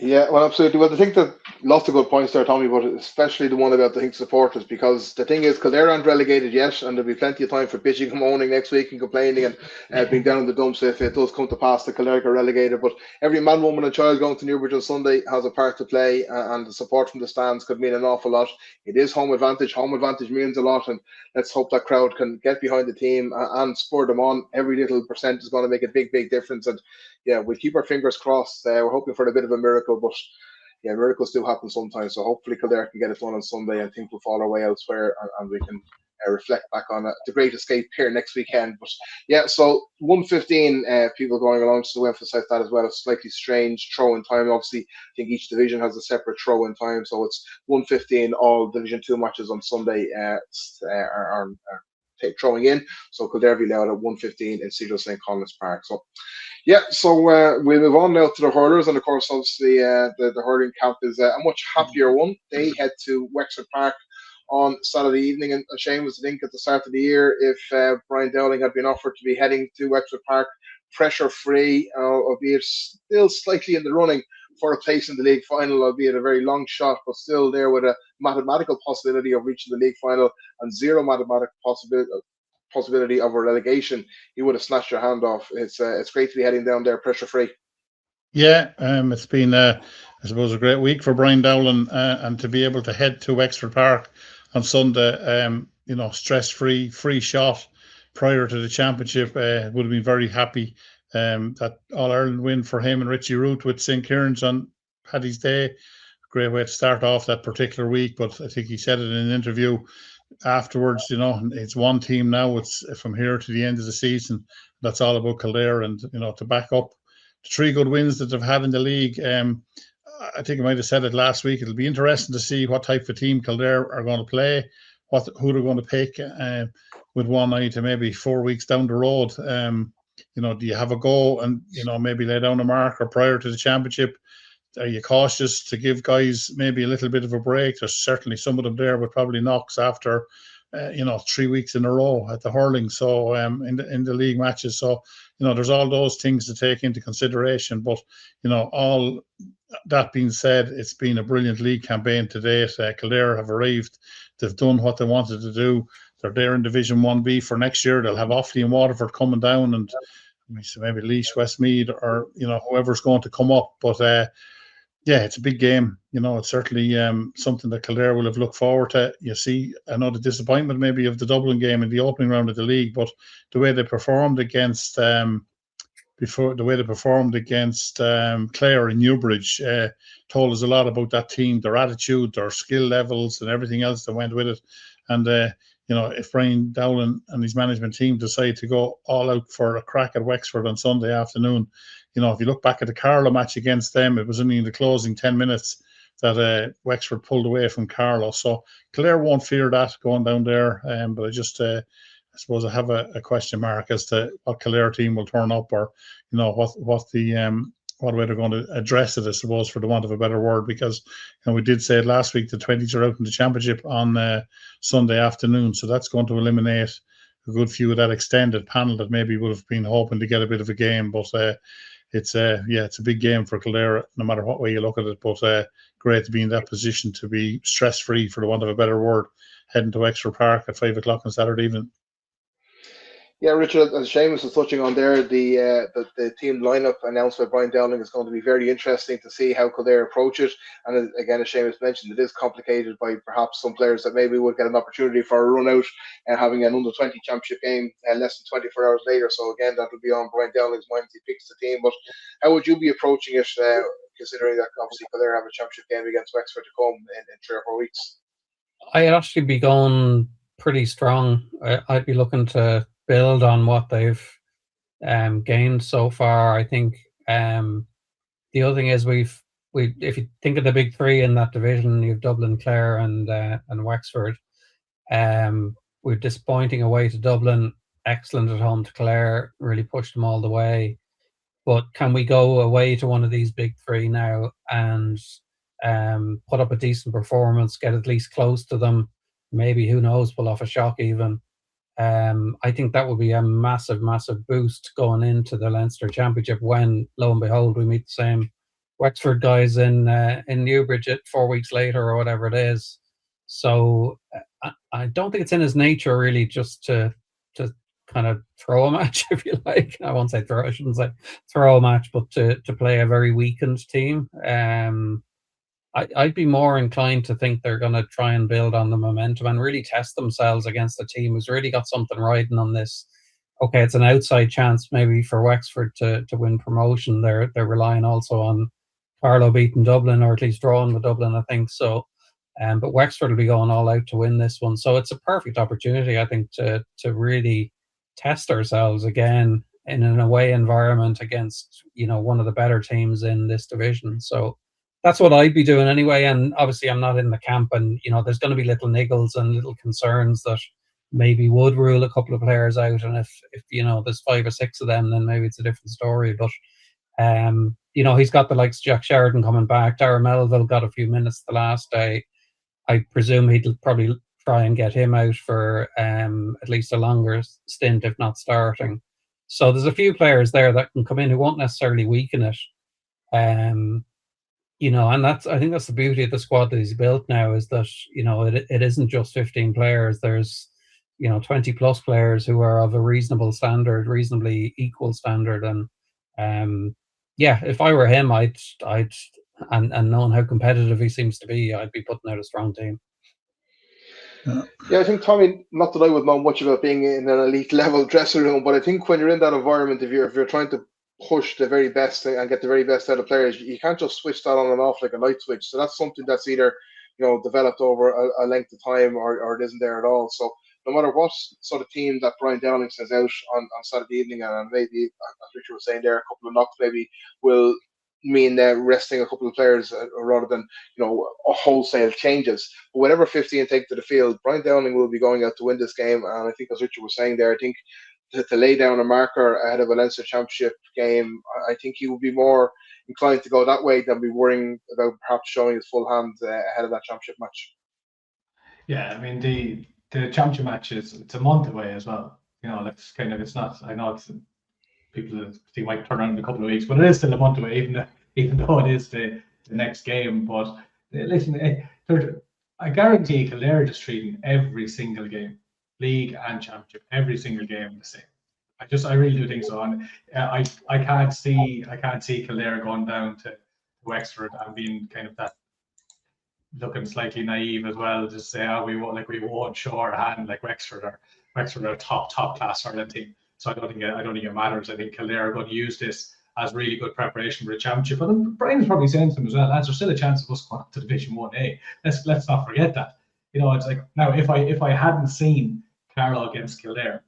Yeah, well, absolutely. Well, I think that lots of good points there, Tommy, but especially the one about the supporters, because the thing is, Kildare aren't relegated yet, and there'll be plenty of time for bitching and moaning next week and complaining and being down in the dumps if it does come to pass that Kildare are relegated. But every man, woman and child going to Newbridge on Sunday has a part to play, and the support from the stands could mean an awful lot. It is home advantage. Home advantage means a lot, and let's hope that crowd can get behind the team and spur them on. Every little percent is going to make a big, big difference. And yeah, we'll keep our fingers crossed. We're hoping for a bit of a miracle, but yeah, miracles do happen sometimes. So hopefully Kildare can get it done on Sunday and things will fall our way elsewhere, and we can reflect back on the Great Escape here next weekend. But yeah, so 1:15, people going along, just to emphasize that as well. A slightly strange throw-in time. Obviously, I think each division has a separate throw-in time, so it's 1:15. All Division 2 matches on Sunday are throwing in. So Kildare be Louth at 1:15 in Cedar St. Collins Park. So yeah, so we'll move on now to the hurlers, and of course, obviously, the hurling camp is a much happier one. They head to Wexford Park on Saturday evening, and Seamus, I think at the start of the year, if Brian Dowling had been offered to be heading to Wexford Park pressure-free, albeit still slightly in the running for a place in the league final, albeit a very long shot, but still there with a mathematical possibility of reaching the league final and zero mathematical possibility of a relegation, he would have snatched your hand off. It's great to be heading down there pressure free. Yeah, it's been I suppose a great week for Brian Dowling, and to be able to head to Wexford Park on Sunday, stress free shot prior to the championship, would have been very happy. That All Ireland win for him and Richie Root with St. Kieran's on Paddy's Day, great way to start off that particular week. But I think he said it in an interview afterwards, it's one team now. It's from here to the end of the season. That's all about Kildare, and to back up the 3 good wins that they've had in the league. I think I might have said it last week. It'll be interesting to see what type of team Kildare are going to play, who they're going to pick, with one eye to maybe 4 weeks down the road. Do you have a go and maybe lay down a marker prior to the championship? Are you cautious to give guys maybe a little bit of a break? There's certainly some of them there with probably knocks after 3 weeks in a row at the hurling, so in the league matches. So there's all those things to take into consideration. But all that being said, it's been a brilliant league campaign to date. Kildare have arrived. They've done what they wanted to do. They're there in Division 1B for next year. They'll have Offaly and Waterford coming down, and maybe Laois, Westmeath, or whoever's going to come up. But yeah, it's a big game. It's certainly something that Kildare will have looked forward to. You see, I know the disappointment maybe of the Dublin game in the opening round of the league, but the way they performed against Clare in Newbridge told us a lot about that team, their attitude, their skill levels, and everything else that went with it. And if Brian Dowling and his management team decide to go all out for a crack at Wexford on Sunday afternoon, if you look back at the Carlow match against them, it was only in the closing 10 minutes that Wexford pulled away from Carlow. So Kildare won't fear that going down there. But I just, I suppose I have a question mark as to what Kildare team will turn up, or what way they're going to address it, I suppose, for the want of a better word, because we did say it last week, the 20s are out in the championship on Sunday afternoon, so that's going to eliminate a good few of that extended panel that maybe would have been hoping to get a bit of a game. But it's a big game for Kildare, no matter what way you look at it. But great to be in that position to be stress-free, for the want of a better word, heading to Wexford Park at 5 o'clock on Saturday evening. Yeah, Richard, as Seamus was touching on there, the team lineup announced by Brian Dowling is going to be very interesting to see how Kildare approach it. And again, as Seamus mentioned, it is complicated by perhaps some players that maybe would get an opportunity for a run out and having an under-20 championship game less than 24 hours later. So again, that will be on Brian Dowling's mind as he picks the team. But how would you be approaching it, considering that obviously Kildare have a championship game against Wexford to come in 3 or 4 weeks? I'd actually be going pretty strong. I'd be looking to build on what they've gained so far. I think the other thing is if you think of the big 3 in that division, you have Dublin, Clare, and Wexford. We're disappointing away to Dublin, excellent at home to Clare, really pushed them all the way. But can we go away to one of these big 3 now and put up a decent performance, get at least close to them, maybe, who knows, pull off a shock even? I think that would be a massive, massive boost going into the Leinster Championship when, lo and behold, we meet the same Wexford guys in Newbridge 4 weeks later or whatever it is. So I don't think it's in his nature really just to kind of throw a match, if you like. I won't say throw, I shouldn't say throw a match, but to play a very weakened team. I'd be more inclined to think they're going to try and build on the momentum and really test themselves against a team who's really got something riding on this. Okay, it's an outside chance maybe for Wexford to win promotion. They're relying also on Carlow beating Dublin, or at least drawing with Dublin, I think. So But Wexford will be going all out to win this one. So it's a perfect opportunity, I think, to really test ourselves again in an away environment against, one of the better teams in this division. So that's what I'd be doing anyway. And obviously I'm not in the camp, and, there's going to be little niggles and little concerns that maybe would rule a couple of players out. And if there's 5 or 6 of them, then maybe it's a different story. But he's got the likes of Jack Sheridan coming back. Darragh Melville got a few minutes the last day. I presume he'd probably try and get him out for at least a longer stint, if not starting. So there's a few players there that can come in who won't necessarily weaken it. And I think that's the beauty of the squad that he's built now, is that, it isn't just 15 players. There's, 20 plus players who are of a reasonable standard, reasonably equal standard. And if I were him, I'd and knowing how competitive he seems to be, I'd be putting out a strong team. Yeah, I think, Tommy, not that I would know much about being in an elite level dressing room, but I think when you're in that environment, if you're trying to push the very best and get the very best out of players, you can't just switch that on and off like a light switch. So that's something that's either developed over a length of time, or it isn't there at all. So no matter what sort of team that Brian Dowling sends out on Saturday evening, and maybe, as Richard was saying there, a couple of knocks maybe will mean resting a couple of players rather than a wholesale changes. But whatever 15 take to the field, Brian Dowling will be going out to win this game. And I think, as Richard was saying there, I think to lay down a marker ahead of a Leinster Championship game, I think he would be more inclined to go that way than be worrying about perhaps showing his full hand ahead of that championship match. Yeah, I mean, the championship match it's a month away as well. It's not. I know it's people think might turn around in a couple of weeks, but it is still a month away, even though it is the next game. But listen, I guarantee Kildare is treating every single game, league and championship, every single game the same. I really do think so. And I can't see Kildare going down to Wexford and being kind of that, looking slightly naive as well, just say, we won't show our hand like Wexford are a top class hurling team. So I don't think it matters. I think Kildare are going to use this as really good preparation for the championship. And Brian's probably saying to them as well, lads, there's still a chance of us going up to Division 1A. Let's not forget that. It's like, now if I hadn't seen Carlow against Kildare,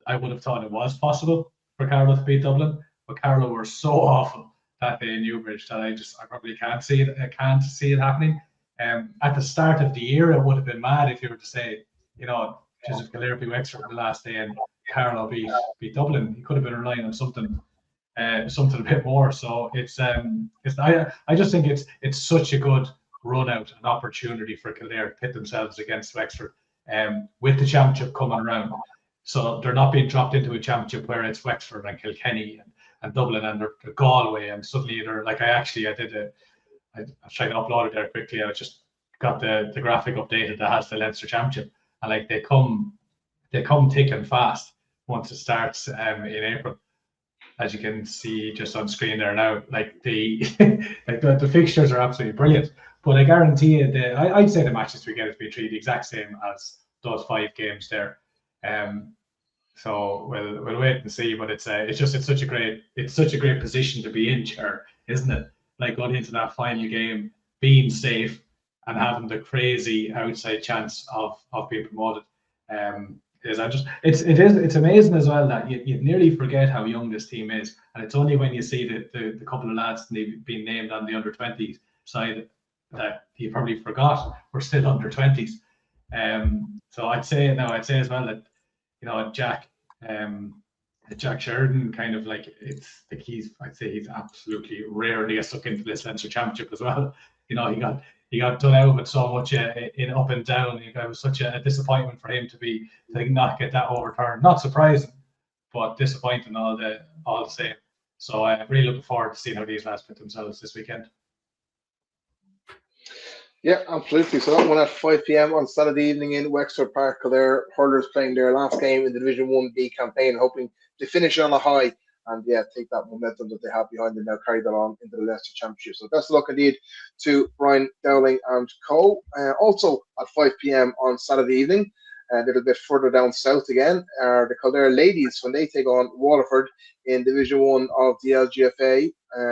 I would have thought it was possible for Carlow to beat Dublin. But Carlow were so awful that day in Newbridge that I probably can't see it. I can't see it happening. At the start of the year, it would have been mad if you were to say, just if Kildare beat Wexford the last day and Carlow beat Dublin, he could have been relying on something a bit more. So I just think it's such a good run out, an opportunity for Kildare to pit themselves against Wexford, with the championship coming around. So they're not being dropped into a championship where it's Wexford and Kilkenny and Dublin and they're Galway, and suddenly they're like, I was trying to upload it there quickly. I just got the graphic updated that has the Leinster Championship, and like they come thick and fast once it starts in April, as you can see just on screen there now. Like the fixtures are absolutely brilliant. But I guarantee you, I'd say the matches we get is be treated the exact same as those 5 games there. So we'll wait and see. But it's such a great position to be in, Ger, isn't it? Like going into that final game, being safe and having the crazy outside chance of being promoted. It's amazing as well that you nearly forget how young this team is, and it's only when you see the couple of lads being named on the under-20s side that you probably forgot we're still under-20s. So I'd say as well that Jack Sheridan kind of like, it's like I'd say he's absolutely rare to get stuck into this Leinster Championship as well. He got done out with so much in up and down. It was such a disappointment for him to not get that overturned. Not surprising, but disappointing all the same. So I'm really looking forward to seeing how these lads put themselves this weekend. Yeah, absolutely. So that one at 5 p.m. on Saturday evening in Wexford Park. Kildare hurlers playing their last game in the Division 1B campaign, hoping to finish on a high and take that momentum that they have behind them now, carry that on into the Leinster Championship. So best of luck indeed to Brian Dowling and co. Also at 5 p.m. on Saturday evening, a little bit further down south again, are the Kildare ladies when they take on Waterford in Division 1 of the LGFA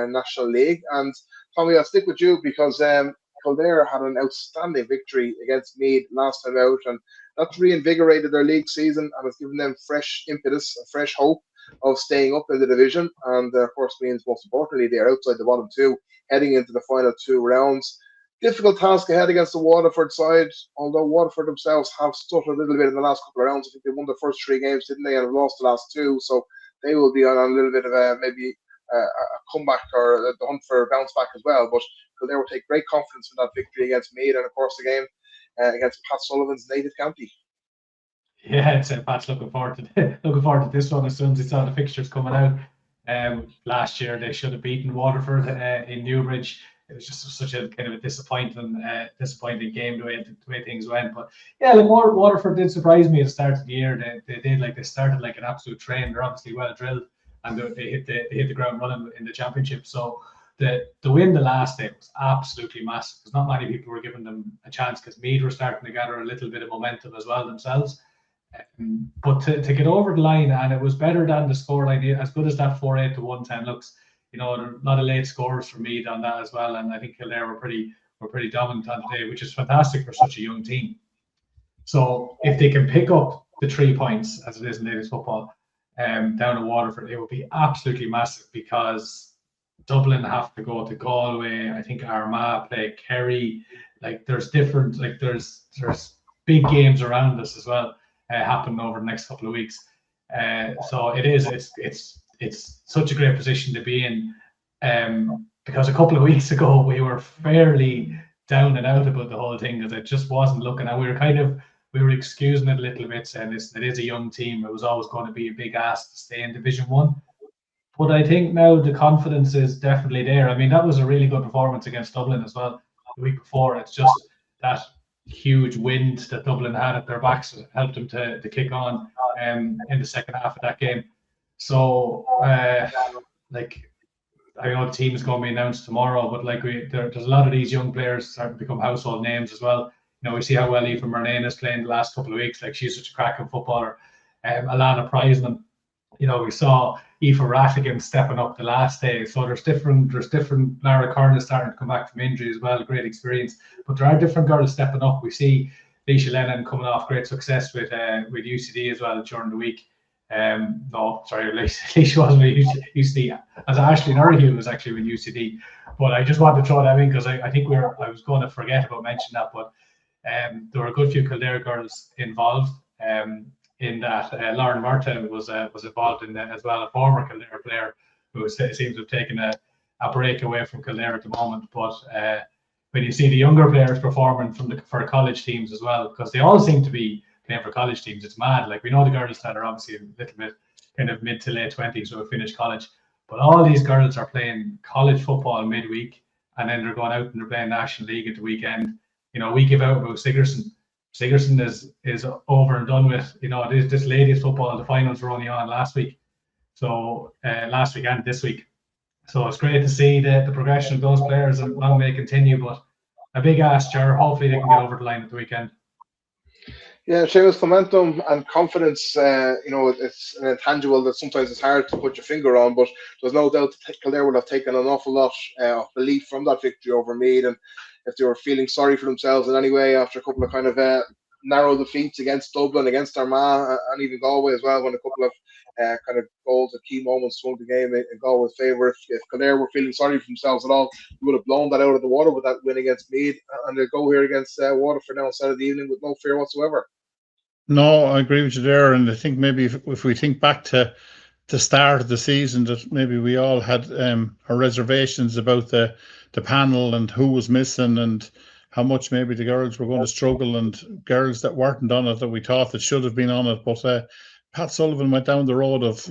National League. And Tommy, I'll stick with you because Kildare had an outstanding victory against Meath last time out, and that's reinvigorated their league season and has given them fresh impetus and fresh hope of staying up in the division. And of course means, most importantly, they are outside the bottom two, heading into the final 2 rounds. Difficult task ahead against the Waterford side, although Waterford themselves have stuttered a little bit in the last couple of rounds. I think they won the first 3 games, didn't they, and have lost the last 2, so they will be on a little bit of a comeback or the hunt for a bounce back as well. But Kildare will take great confidence in that victory against Meath, and of course the game against Pat Sullivan's native county. Yeah, it's Pat's looking forward to this one as soon as he saw the fixtures coming out. Last year they should have beaten Waterford in Newbridge. It was just such a kind of a disappointing game the way things went. But yeah, like Waterford did surprise me at the start of the year. They started like an absolute train. They're obviously well drilled, and they hit the ground running in the championship. So the win the last day was absolutely massive, because not many people were giving them a chance, because Meath were starting to gather a little bit of momentum as well themselves. But to get over the line, and it was better than the scoreline, as good as that 4-8 to 110 looks. There are a lot of late scores for Meath on that as well, and I think Kildare were pretty dominant on the day, which is fantastic for such a young team. So if they can pick up the 3 points, as it is in ladies football, down at Waterford, it would be absolutely massive, because Dublin have to go to Galway. I think Armagh play Kerry. Like there's big games around us as well happening over the next couple of weeks. So it's such a great position to be in, because a couple of weeks ago we were fairly down and out about the whole thing, because it just wasn't looking, and we were excusing it a little bit, saying it is a young team. It was always going to be a big ask to stay in Division 1. But I think now the confidence is definitely there. I mean, that was a really good performance against Dublin as well the week before. It's just that huge wind that Dublin had at their backs helped them to kick on in the second half of that game. So, I know the team is going to be announced tomorrow, but there's a lot of these young players starting to become household names as well. We see how well Aoife Murnane is playing the last couple of weeks. Like, she's such a cracking footballer. Alana Prizeman, we saw Aoife Rattigan stepping up the last day. So there's different Lara Curran starting to come back from injury as well. Great experience, but there are different girls stepping up. We see Leisha Lennon coming off great success with UCD as well during the week. No, sorry, Leisha wasn't with UCD, as Ashley Norrigue was actually with UCD. But I just wanted to throw that in, because I think I was going to forget about mentioning that. But there were a good few Kildare girls involved. In that, Lauren Murta was involved in that as well, a former Kildare player who seems to have taken a break away from Kildare at the moment. But when you see the younger players performing for college teams as well, because they all seem to be playing for college teams, it's mad. Like, we know the girls that are obviously a little bit kind of mid to late 20s who have finished college, but all these girls are playing college football midweek, and then they're going out and they're playing National League at the weekend. We give out about Sigerson. Sigerson is over and done with. This ladies football, the finals were only on last week, so last week and this week. So it's great to see the progression of those players, and long may continue. But a big ask, Ger. Hopefully they can get over the line at the weekend. Yeah, Seamus, momentum and confidence, it's an intangible that sometimes it's hard to put your finger on, but there's no doubt Kildare would have taken an awful lot of belief from that victory over Meath. And if they were feeling sorry for themselves in any way after a couple of kind of narrow defeats against Dublin, against Armagh, and even Galway as well, when a couple of kind of goals at key moments swung the game in Galway's favour. If Kildare were feeling sorry for themselves at all, we would have blown that out of the water with that win against Meath, and they'll go here against Waterford now on Saturday evening with no fear whatsoever. No, I agree with you there, and I think maybe if we think back to the start of the season, that maybe we all had our reservations about the panel and who was missing and how much maybe the girls were going to struggle, and girls that weren't on it that we thought that should have been on it. But Pat Sullivan went down the road of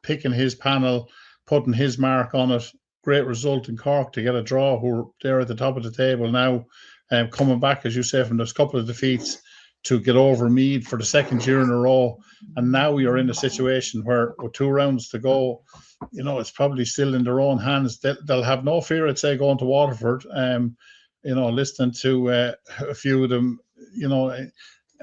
picking his panel, putting his mark on it. Great result in Cork to get a draw, who are there at the top of the table now, coming back, as you say, from those couple of defeats to get over Meath for the second year in a row. And now we are in a situation where, with 2 rounds to go, it's probably still in their own hands. They'll have no fear, I'd say, going to Waterford. Listening to a few of them,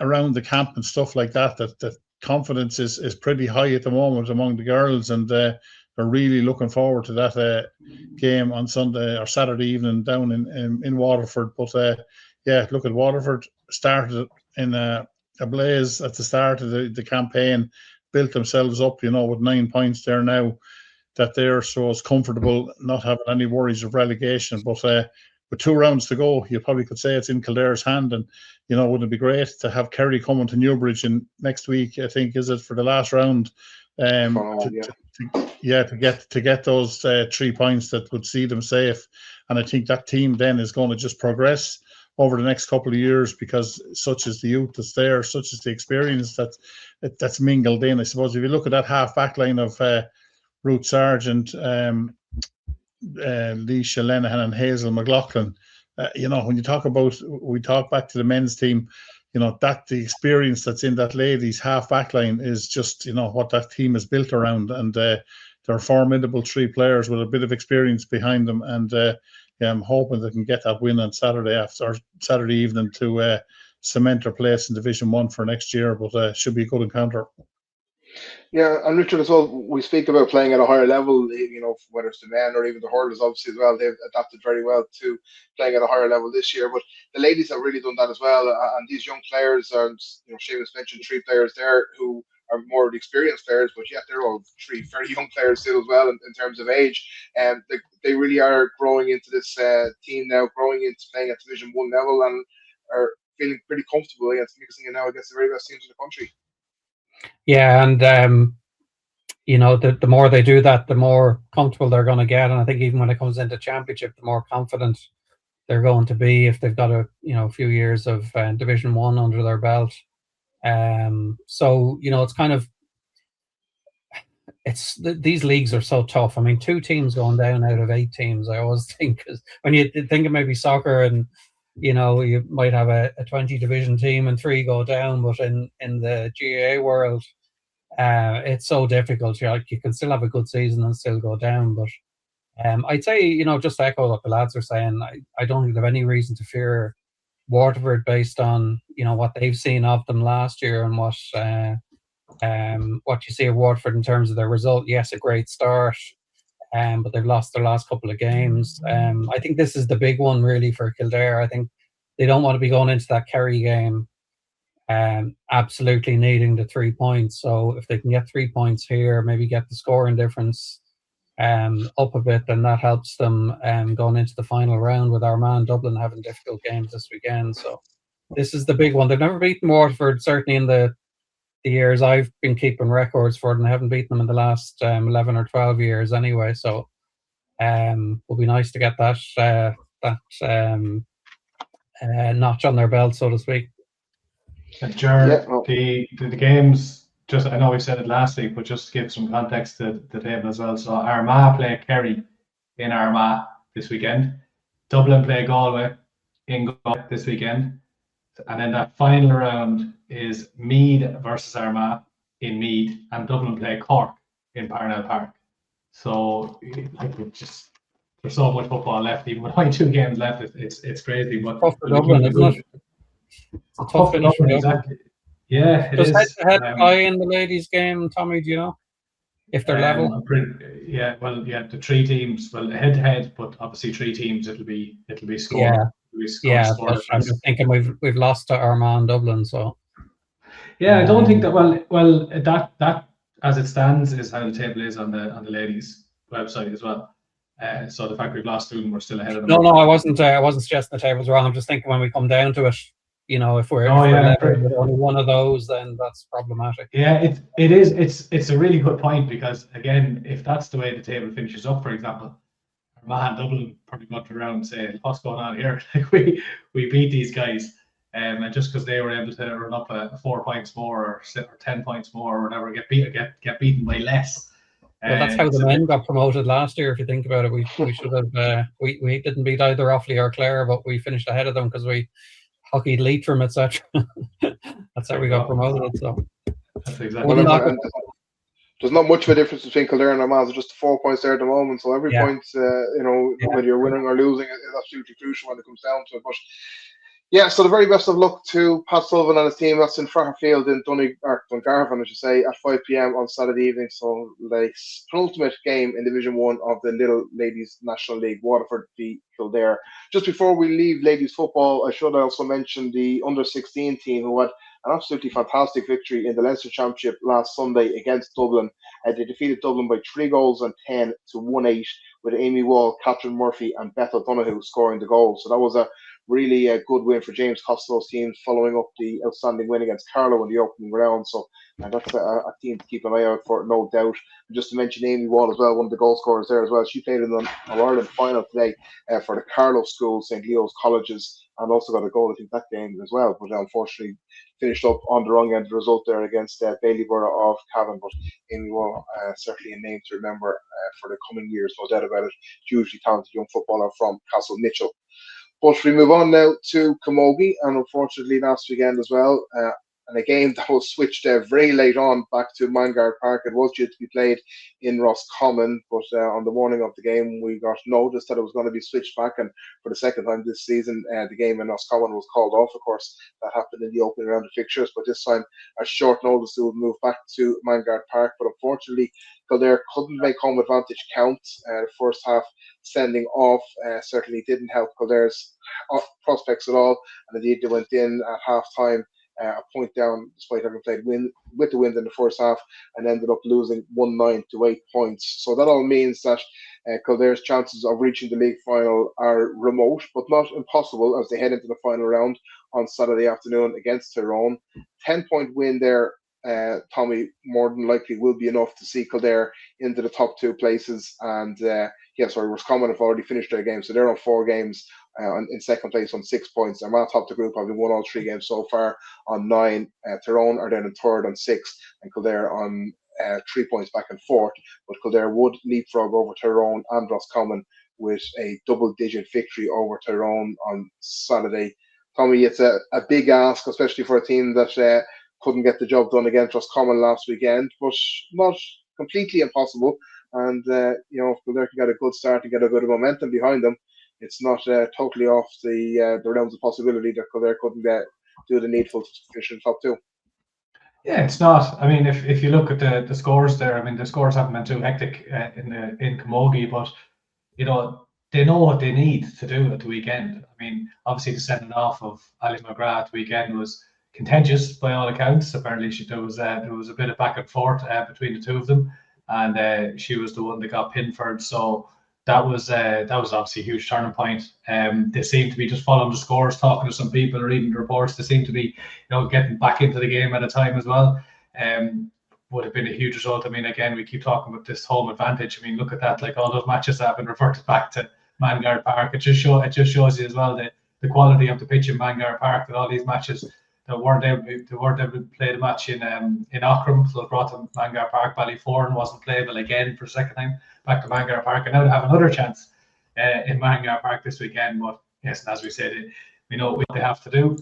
around the camp and stuff like that, that confidence is pretty high at the moment among the girls, and they're really looking forward to that game on Sunday or Saturday evening down in Waterford. But yeah, look at Waterford started in a blaze at the start of the campaign, built themselves up, with 9 points there now, that they're so comfortable, not having any worries of relegation. But with 2 rounds to go, you probably could say it's in Kildare's hand. And wouldn't it be great to have Kerry coming to Newbridge in next week? I think is it for the last round. To get those 3 points that would see them safe. And I think that team then is going to just progress over the next couple of years, because such is the youth that's there, such is the experience that's mingled in. I suppose if you look at that half back line of Ruth Sargent, Leisha Lenihan and Hazel McLaughlin, when you talk about, we talk back to the men's team, that the experience that's in that ladies half back line is just, what that team is built around. And they're formidable 3 players with a bit of experience behind them. And I'm hoping they can get that win on Saturday evening to cement their place in Division 1 for next year. But should be a good encounter. Yeah, and Richard, as well, we speak about playing at a higher level, whether it's the men or even the hurlers, obviously, as well. They've adapted very well to playing at a higher level this year. But the ladies have really done that as well. And these young players, Seamus mentioned 3 players there who are more experienced players, but yet they're all 3 very young players still as well in terms of age. And they really are growing into this team now, growing into playing at Division 1 level, and are feeling pretty comfortable against mixing it now against the very best teams in the country. Yeah, and the more they do that, the more comfortable they're going to get. And I think even when it comes into championship, the more confident they're going to be if they've got a few years of Division 1 under their belt. So it's kind of these leagues are so tough. I mean, 2 teams going down out of 8 teams, I always think, is when you think of maybe soccer and you might have a 20 division team and 3 go down, but in the GAA world, it's so difficult. You can still have a good season and still go down. But I'd say, just to echo what the lads are saying, I don't think they have any reason to fear Waterford based on what they've seen of them last year and what you see of Waterford in terms of their result. Yes, a great start. But they've lost their last couple of games. I think this is the big one really for Kildare. I think they don't want to be going into that Kerry game absolutely needing the 3 points. So if they can get 3 points here, maybe get the scoring difference up a bit, then that helps them going into the final round, with Armagh Dublin having difficult games this weekend. So this is the big one. They've never beaten Waterford, certainly in the years I've been keeping records for them. They haven't beaten them in the last 11 or 12 years anyway. So it'll be nice to get that notch on their belt, so to speak. Ger, the games, just, I know we said it last week, but just to give some context to the table as well. So Armagh play Kerry in Armagh this weekend. Dublin play Galway in Galway this weekend. And then that final round is Meath versus Armagh in Meath, and Dublin play Cork in Parnell Park. So there's so much football left, even with only 2 games left. It's crazy. But tough for Dublin, isn't it? It's a tough finish for Dublin. Exactly. Yeah, it is. Does head high in the ladies' game, Tommy? Do you know if they're level? The 3 teams. Well, head to head, but obviously 3 teams. It'll be score. Yeah. But I'm just thinking we've lost to Armagh Dublin, so. Yeah, I don't think that. Well, that as it stands is how the table is on the ladies' website as well. So the fact we've lost 2 and we're still ahead of them. No, I wasn't suggesting the table's wrong. I'm just thinking when we come down to it, if we're level with only one of those, then that's problematic. Yeah, it is. It's a really good point, because again, if that's the way the table finishes up, for example, Armagh Dublin probably got around and say, what's going on here? Like we beat these guys, and just because they were able to run up 4 points more or 10 points more or whatever, get beaten by less. Well, that's how the men got promoted last year. If you think about it, we should have. We didn't beat either Offaly or Clare, but we finished ahead of them because we hockeyed Leitrim, etc. That's how we got promoted. So that's exactly. There's not much of a difference between Kildare and Armagh. There's just 4 points there at the moment. So every point, whether you're winning or losing, is absolutely crucial when it comes down to it. But Yeah, so the very best of luck to Pat Sullivan and his team. That's in Field in Dungarvan, I should say, at 5 p.m. on Saturday evening. So the penultimate game in Division 1 of the Little Ladies National League, Waterford v Kildare. Just before we leave ladies football, I should also mention the under-16 team who had an absolutely fantastic victory in the Leinster Championship last Sunday against Dublin. They defeated Dublin by 3-10 to 1-8, with Amy Wall, Catherine Murphy and Beth O'Donoghue scoring the goals. So that was a really a good win for James Costello's team, following up the outstanding win against Carlow in the opening round. So that's a team to keep an eye out for, no doubt. And just to mention Amy Wall as well, one of the goal scorers there as well. She played in the Ireland final today for the Carlow School, St. Leo's Colleges, and also got a goal, I think, that game as well. But unfortunately, finished up on the wrong end of the result there against Baileyborough of Cavan. But Amy Wall, certainly a name to remember for the coming years, no doubt about it. Hugely talented young footballer from Castle Mitchell. But we move on now to camogie, and unfortunately last weekend as well, and a game that was switched very late on back to Mangard Park. It was due to be played in Roscommon, but on the morning of the game we got notice that it was going to be switched back, and for the second time this season the game in Roscommon was called off. Of course, that happened in the opening round of fixtures, but this time at short notice it would move back to Mangard Park. But unfortunately Kildare couldn't make home advantage count. The first half sending off certainly didn't help Kildare's prospects at all, and indeed they went in at half time a point down despite having played with the wind in the first half, and ended up losing 1-9 to 8 points. So that all means that Kildare's chances of reaching the league final are remote, but not impossible, as they head into the final round on Saturday afternoon against Tyrone. 10-point win there, Tommy, more than likely will be enough to see Kildare into the top 2 places. And Roscommon have already finished their game, so they're on 4 games in second place on 6 points. And on top the group, having won all 3 games so far on 9. Tyrone are then in third on 6, and Kildare on 3 points back and fourth. But Kildare would leapfrog over Tyrone and Roscommon with a double-digit victory over Tyrone on Saturday. Tommy, it's a big ask, especially for a team that couldn't get the job done against Roscommon last weekend, but not completely impossible. And if Kildare can get a good start and get a bit of momentum behind them, it's not totally off the realms of possibility that Kildare couldn't do the needful to finish in the top 2. Yeah, it's not. I mean, if you look at the scores there, I mean, the scores haven't been too hectic in camogie, but they know what they need to do at the weekend. I mean, obviously the sending off of Ali McGrath at the weekend was contentious by all accounts. Apparently, there was a bit of back and forth between the two of them, and she was the one that got pinned for it. So that was obviously a huge turning point. They seem to be just following the scores, talking to some people, reading the reports. They seem to be, getting back into the game at a time as well. Would have been a huge result. I mean, again, we keep talking about this home advantage. I mean, look at that, like all those matches that have been reverted back to Mangard Park. It just shows you as well the quality of the pitch in Mangard Park, that all these matches that weren't able to play the match in Auckram, so it brought to Mangard Park. Ballyforan wasn't playable again for a second time, back to Mangard Park, and now they have another chance in Mangard Park this weekend. But yes, as we said, we know what they have to do.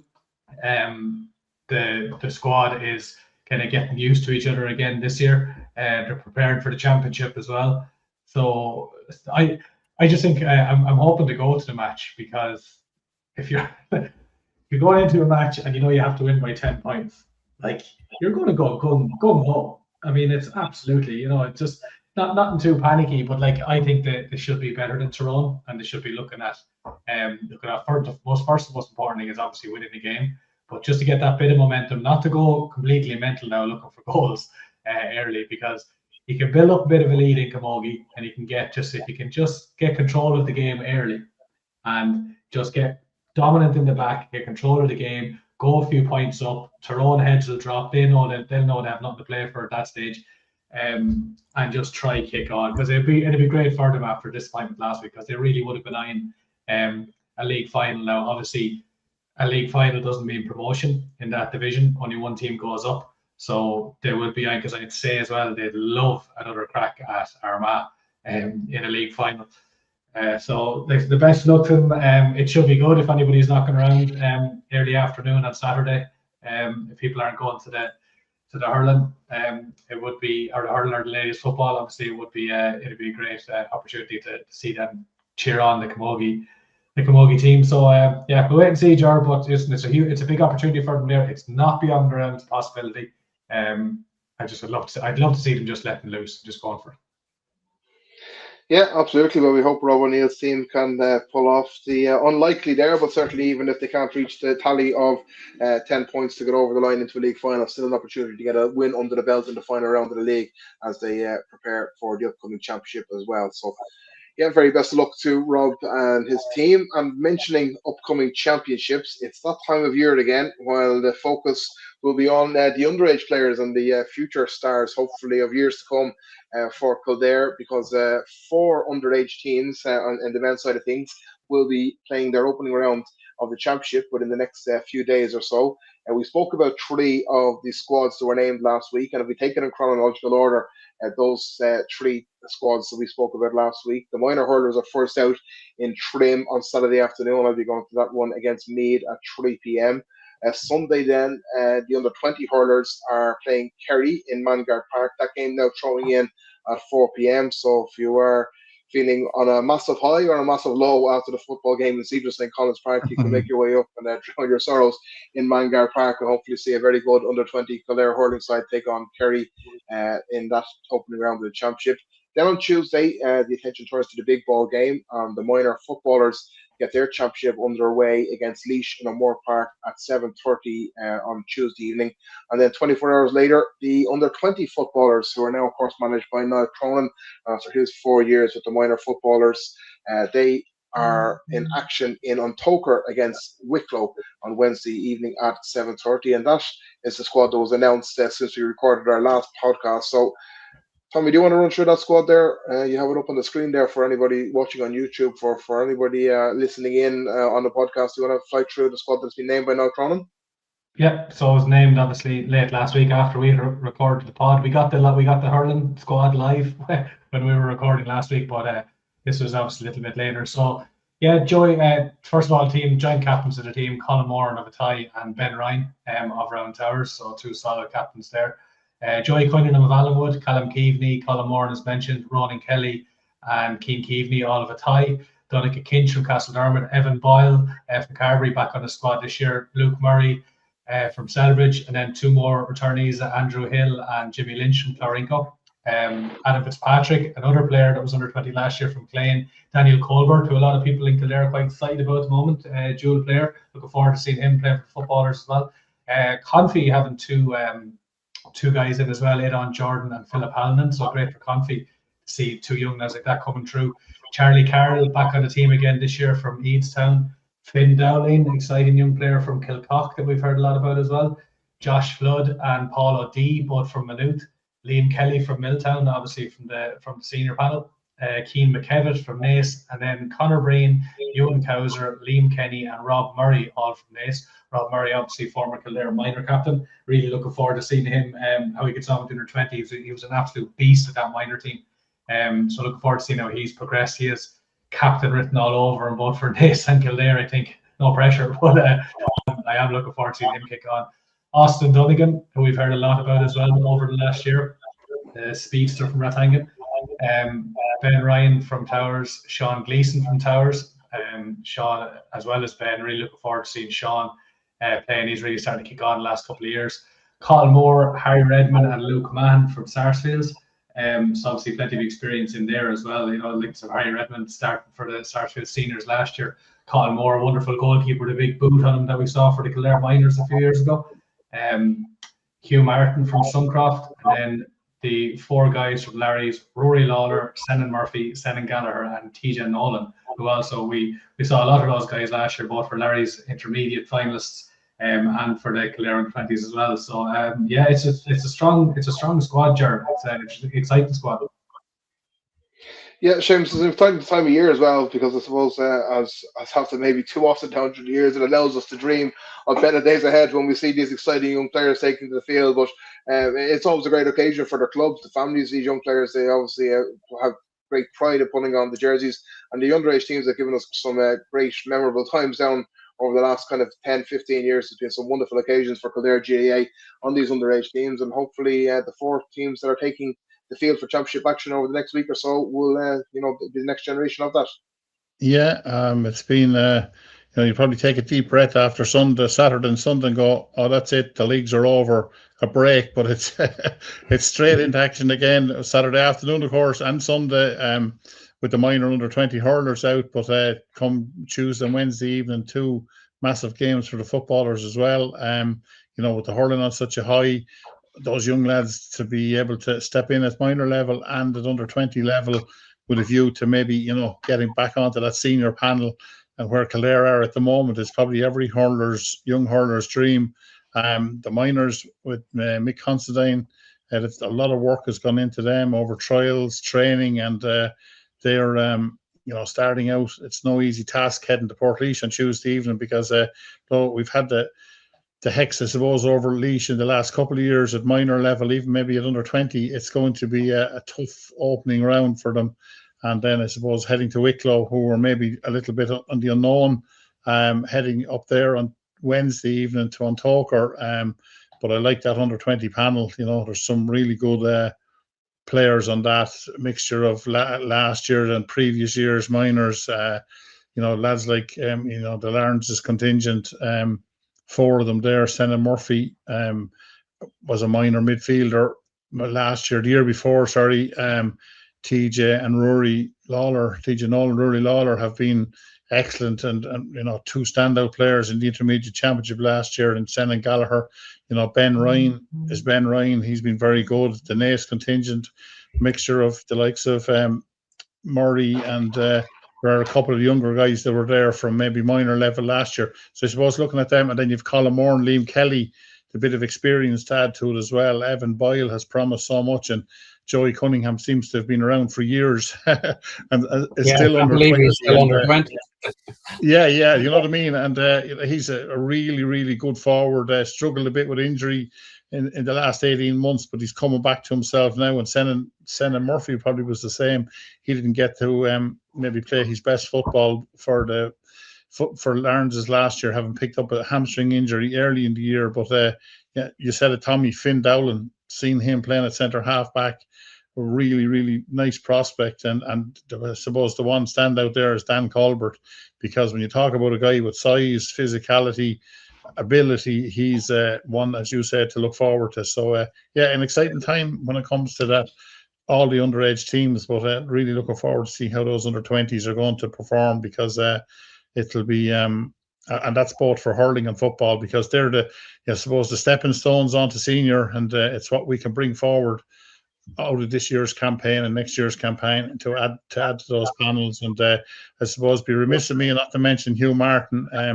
The squad is kind of getting used to each other again this year. They're preparing for the championship as well. So I just think I'm hoping to go to the match, because if you're going into a match and you have to win by 10 points, like, you're going to go home. I mean, it's absolutely, it's just nothing too panicky, but like, I think that they should be better than Tyrone, and they should be looking at first and most important thing is obviously winning the game, but just to get that bit of momentum, not to go completely mental now looking for goals early, because you can build up a bit of a lead in camogie, and if you can just get control of the game early and just get dominant in the back, get control of the game, go a few points up, Tyrone heads will drop. They'll know they have nothing to play for at that stage, and just try kick on, because it'd be great for them after disappointment last week, because they really would have been eyeing a league final. Now, obviously, a league final doesn't mean promotion in that division. Only one team goes up, so they would be, because I'd say as well, they'd love another crack at Armagh in a league final. So the best luck to them. It should be good if anybody's knocking around early afternoon on Saturday. If people aren't going to the hurling, it would be, or the hurling or the ladies football. Obviously, it'd be a great opportunity to see them cheer on the camogie camogie team. So yeah, we'll wait and see, Ger. But listen, it's a big opportunity for them there. It's not beyond the realms of possibility. I'd love to see them just letting loose, just going for it. Yeah, absolutely. Well, we hope Rob O'Neill's team can pull off the unlikely there, but certainly even if they can't reach the tally of 10 points to get over the line into a league final, still an opportunity to get a win under the belt in the final round of the league as they prepare for the upcoming championship as well. So yeah, very best of luck to Rob and his team. And mentioning upcoming championships, it's that time of year again, while the focus will be on the underage players and the future stars, hopefully, of years to come for Kildare, because 4 underage teams on the men's side of things will be playing their opening round of the championship within the next few days or so. And we spoke about 3 of the squads that were named last week, and if we take it in chronological order, those 3 squads that we spoke about last week. The minor hurlers are first out in Trim on Saturday afternoon. I'll be going to that one against Meath at 3 p.m. Sunday then, the under 20 hurlers are playing Kerry in Mangard Park. That game now throwing in at 4 p.m. So if you are feeling on a massive high or a massive low after the football game in Cedar St. Collins Park, you can make your way up and drown your sorrows in Mangard Park and hopefully see a very good under 20 Kildare hurling side take on Kerry in that opening round of the championship. Then on Tuesday, the attention turns to the big ball game. The minor footballers get their championship underway against Laois in O'Moore Park at 7:30 on Tuesday evening. And then 24 hours later, the under-20 footballers, who are now, of course, managed by Niall Cronin after his 4 years with the minor footballers, they are in action in Untoker against Wicklow on Wednesday evening at 7:30. And that is the squad that was announced since we recorded our last podcast. So, Tommy, do you want to run through that squad there? You have it up on the screen there for anybody watching on YouTube. For anybody listening in on the podcast, do you want to fly through the squad that's been named by Niall Cronin? Yeah, so it was named obviously late last week after we recorded the pod. We got the hurling squad live when we were recording last week, but this was obviously a little bit later. So yeah, Joey, first of all, team joint captains of the team, Colin Moran of Athy and Ben Ryan of Round Towers, so 2 solid captains there. Joey Cunningham of Allenwood, Callum Keaveney, Colin Moran as mentioned, Ronan Kelly and Keane Keaveney, all of Athy. Donica Kinch from Castledermot, Evan Boyle from Carberry back on the squad this year, Luke Murray from Celbridge, and then 2 more returnees, Andrew Hill and Jimmy Lynch from Clorinco. Adam Fitzpatrick, another player that was under 20 last year from Clane. Daniel Colbert, who a lot of people in Kildare are quite excited about at the moment, dual player. Looking forward to seeing him play for footballers as well. Confi having 2 guys in as well, Aidan Jordan and Philip Halnan. So great for Confi to see 2 young lads like that coming through. Charlie Carroll back on the team again this year from Eadstown. Finn Dowling, exciting young player from Kilcock that we've heard a lot about as well. Josh Flood and Paul O'Dea, both from Louth. Liam Kelly from Milltown, obviously from the senior panel. Keane McKevitt from Naas, and then Conor Breen, Ewan Cowser, Liam Kenny, and Rob Murray, all from Naas. Rob Murray, obviously former Kildare minor captain. Really looking forward to seeing him, how he gets on with under 20. He was an absolute beast at that minor team. So looking forward to seeing how he's progressed. He is captain written all over him, both for Naas and Kildare, I think. No pressure, but I am looking forward to seeing him kick on. Austin Dunnigan, who we've heard a lot about as well over the last year, the speedster from Rathangan. Ben Ryan from Towers, Sean Gleeson from Towers. Sean, as well as Ben, really looking forward to seeing Sean playing. He's really starting to kick on the last couple of years. Colin Moore, Harry Redmond, and Luke Mann from Sarsfields. So obviously plenty of experience in there as well. You know, links of Harry Redmond starting for the Sarsfield seniors last year. Colin Moore, a wonderful goalkeeper, the big boot on him that we saw for the Kildare minors a few years ago. Hugh Martin from Suncroft, and then the 4 guys from Larry's, Rory Lawler, Senan Murphy, Senan Gallagher, and TJ Nolan, who also we saw a lot of those guys last year, both for Larry's intermediate finalists and for the Kildare 20s as well. So yeah, it's a strong squad, Ger. It's an exciting squad. Yeah, Seamus, it's an exciting time of year as well, because I suppose as happened maybe too often down through the years, it allows us to dream of better days ahead when we see these exciting young players taken to the field. But it's always a great occasion for their clubs, the families, these young players. They obviously have great pride in putting on the jerseys, and the underage teams have given us some great memorable times down over the last kind of 10, 15 years. There's been some wonderful occasions for Kildare GAA on these underage teams, and hopefully the 4 teams that are taking the field for championship action over the next week or so will, be the next generation of that. Yeah, it's been, you probably take a deep breath after Saturday and Sunday and go, oh, that's it, the leagues are over, a break, but it's it's straight into action again, Saturday afternoon, of course, and Sunday, with the minor under 20 hurlers out, but come Tuesday and Wednesday evening, two massive games for the footballers as well. With the hurling on such a high, those young lads to be able to step in at minor level and at under 20 level with a view to maybe, getting back onto that senior panel, and where Kildare are at the moment is probably every young hurler's dream. The minors with Mick Considine, a lot of work has gone into them over trials, training, and they're starting out. It's no easy task heading to Portlaoise on Tuesday evening because though we've had the hex, I suppose, over Laois in the last couple of years at minor level, even maybe at under 20, it's going to be a tough opening round for them. And then I suppose heading to Wicklow, who were maybe a little bit on the unknown, heading up there on Wednesday evening to Antoker. But I like that under 20 panel. There's some really good players on that mixture of last year and previous years minors. Lads like the Lawrence's contingent. Four of them there. Senna Murphy was a minor midfielder last year. The year before, TJ and Rory Lawler, TJ Nolan and Rory Lawler have been excellent, and two standout players in the intermediate championship last year, and Senna Gallagher. Ben Ryan is Ben Ryan. He's been very good. The Naas contingent, mixture of the likes of Murray and there are a couple of younger guys that were there from maybe minor level last year. So I suppose looking at them, and then you've Colin Moore and Liam Kelly, the bit of experience to add to it as well. Evan Boyle has promised so much, and Joey Cunningham seems to have been around for years and is still under 20. He's still under 20. Yeah, you know what I mean? And he's a really, really good forward. Struggled a bit with injury in the last 18 months, but he's coming back to himself now. And Senna Murphy probably was the same. He didn't get to maybe play his best football for Lawrence's last year, having picked up a hamstring injury early in the year. But you said it, Tommy, Finn Dowling, seen him playing at centre half back, a really, really nice prospect. And I suppose the one standout there is Dan Colbert, because when you talk about a guy with size, physicality, ability, he's one, as you said, to look forward to. So an exciting time when it comes to that, all the underage teams, but really looking forward to see how those under 20s are going to perform, because it'll be and that's both for hurling and football, because they're the stepping stones onto senior, and it's what we can bring forward out of this year's campaign and next year's campaign to add to those panels. And I suppose be remiss of me not to mention Hugh Martin. I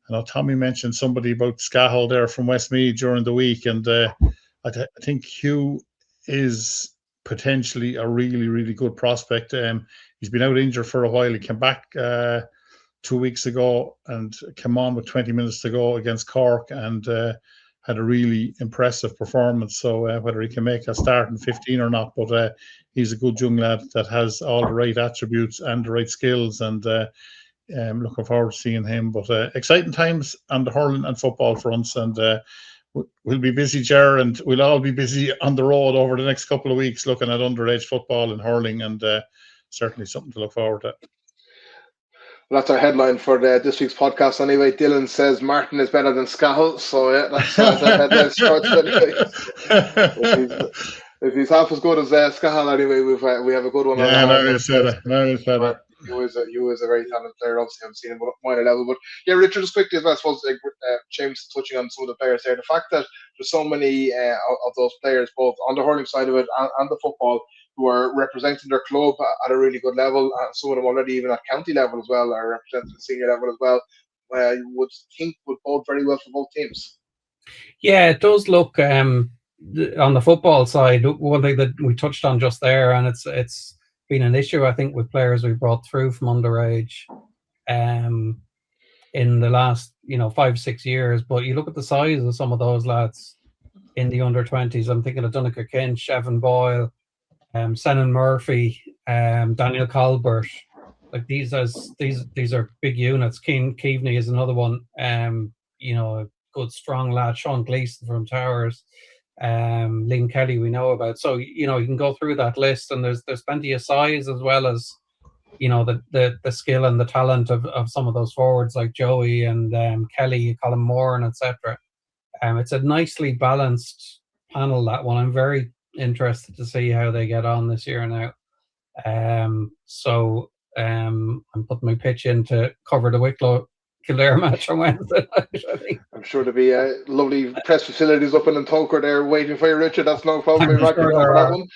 know Tommy mentioned somebody about Scahill there from Westmeath during the week, and I think Hugh is potentially a really, really good prospect. He's been out injured for a while. He came back 2 weeks ago and came on with 20 minutes to go against Cork, and had a really impressive performance. So whether he can make a start in 15 or not, but he's a good young lad that has all the right attributes and the right skills, and looking forward to seeing him. But exciting times on the hurling and football fronts, and we'll be busy, Ger, and we'll all be busy on the road over the next couple of weeks looking at underage football and hurling, and certainly something to look forward to. Well, that's our headline for this week's podcast anyway. Dillon says Martin is better than Scahill, so yeah, that's our headline starts anyway. If he's half as good as Scahill anyway, we have a good one. Yeah, now you said it. You is a very talented player. Obviously, I've seen him at minor level. But yeah, Richard, just quickly, I suppose, James touching on some of the players there. The fact that there's so many of those players, both on the hurling side of it and the football, who are representing their club at a really good level, and some of them already even at county level as well, are representing the senior level as well, you would think would bode very well for both teams. Yeah, it does look on the football side. One thing that we touched on just there, and it's been an issue, I think, with players we brought through from underage in the last 5-6 years. But you look at the size of some of those lads in the under 20s. I'm thinking of Donncha Kinch, Evan Boyle, Senna Murphy, Daniel Colbert. Like these are big units. Keaveney is another one. A good strong lad. Sean Gleeson from Towers. Liam Kelly we know about. So you can go through that list, and there's plenty of size as well as the skill and the talent of some of those forwards like Joey and Kelly, Colin Moore, and etc. It's a nicely balanced panel, that one. I'm very interested to see how they get on this year now. So I'm putting my pitch in to cover the Wicklow Kildare match on Wednesday night, I think. I'm sure there'll be lovely press facilities up in Tolker there waiting for you, Richard. That's no problem. I'm We're sure for there that are. one.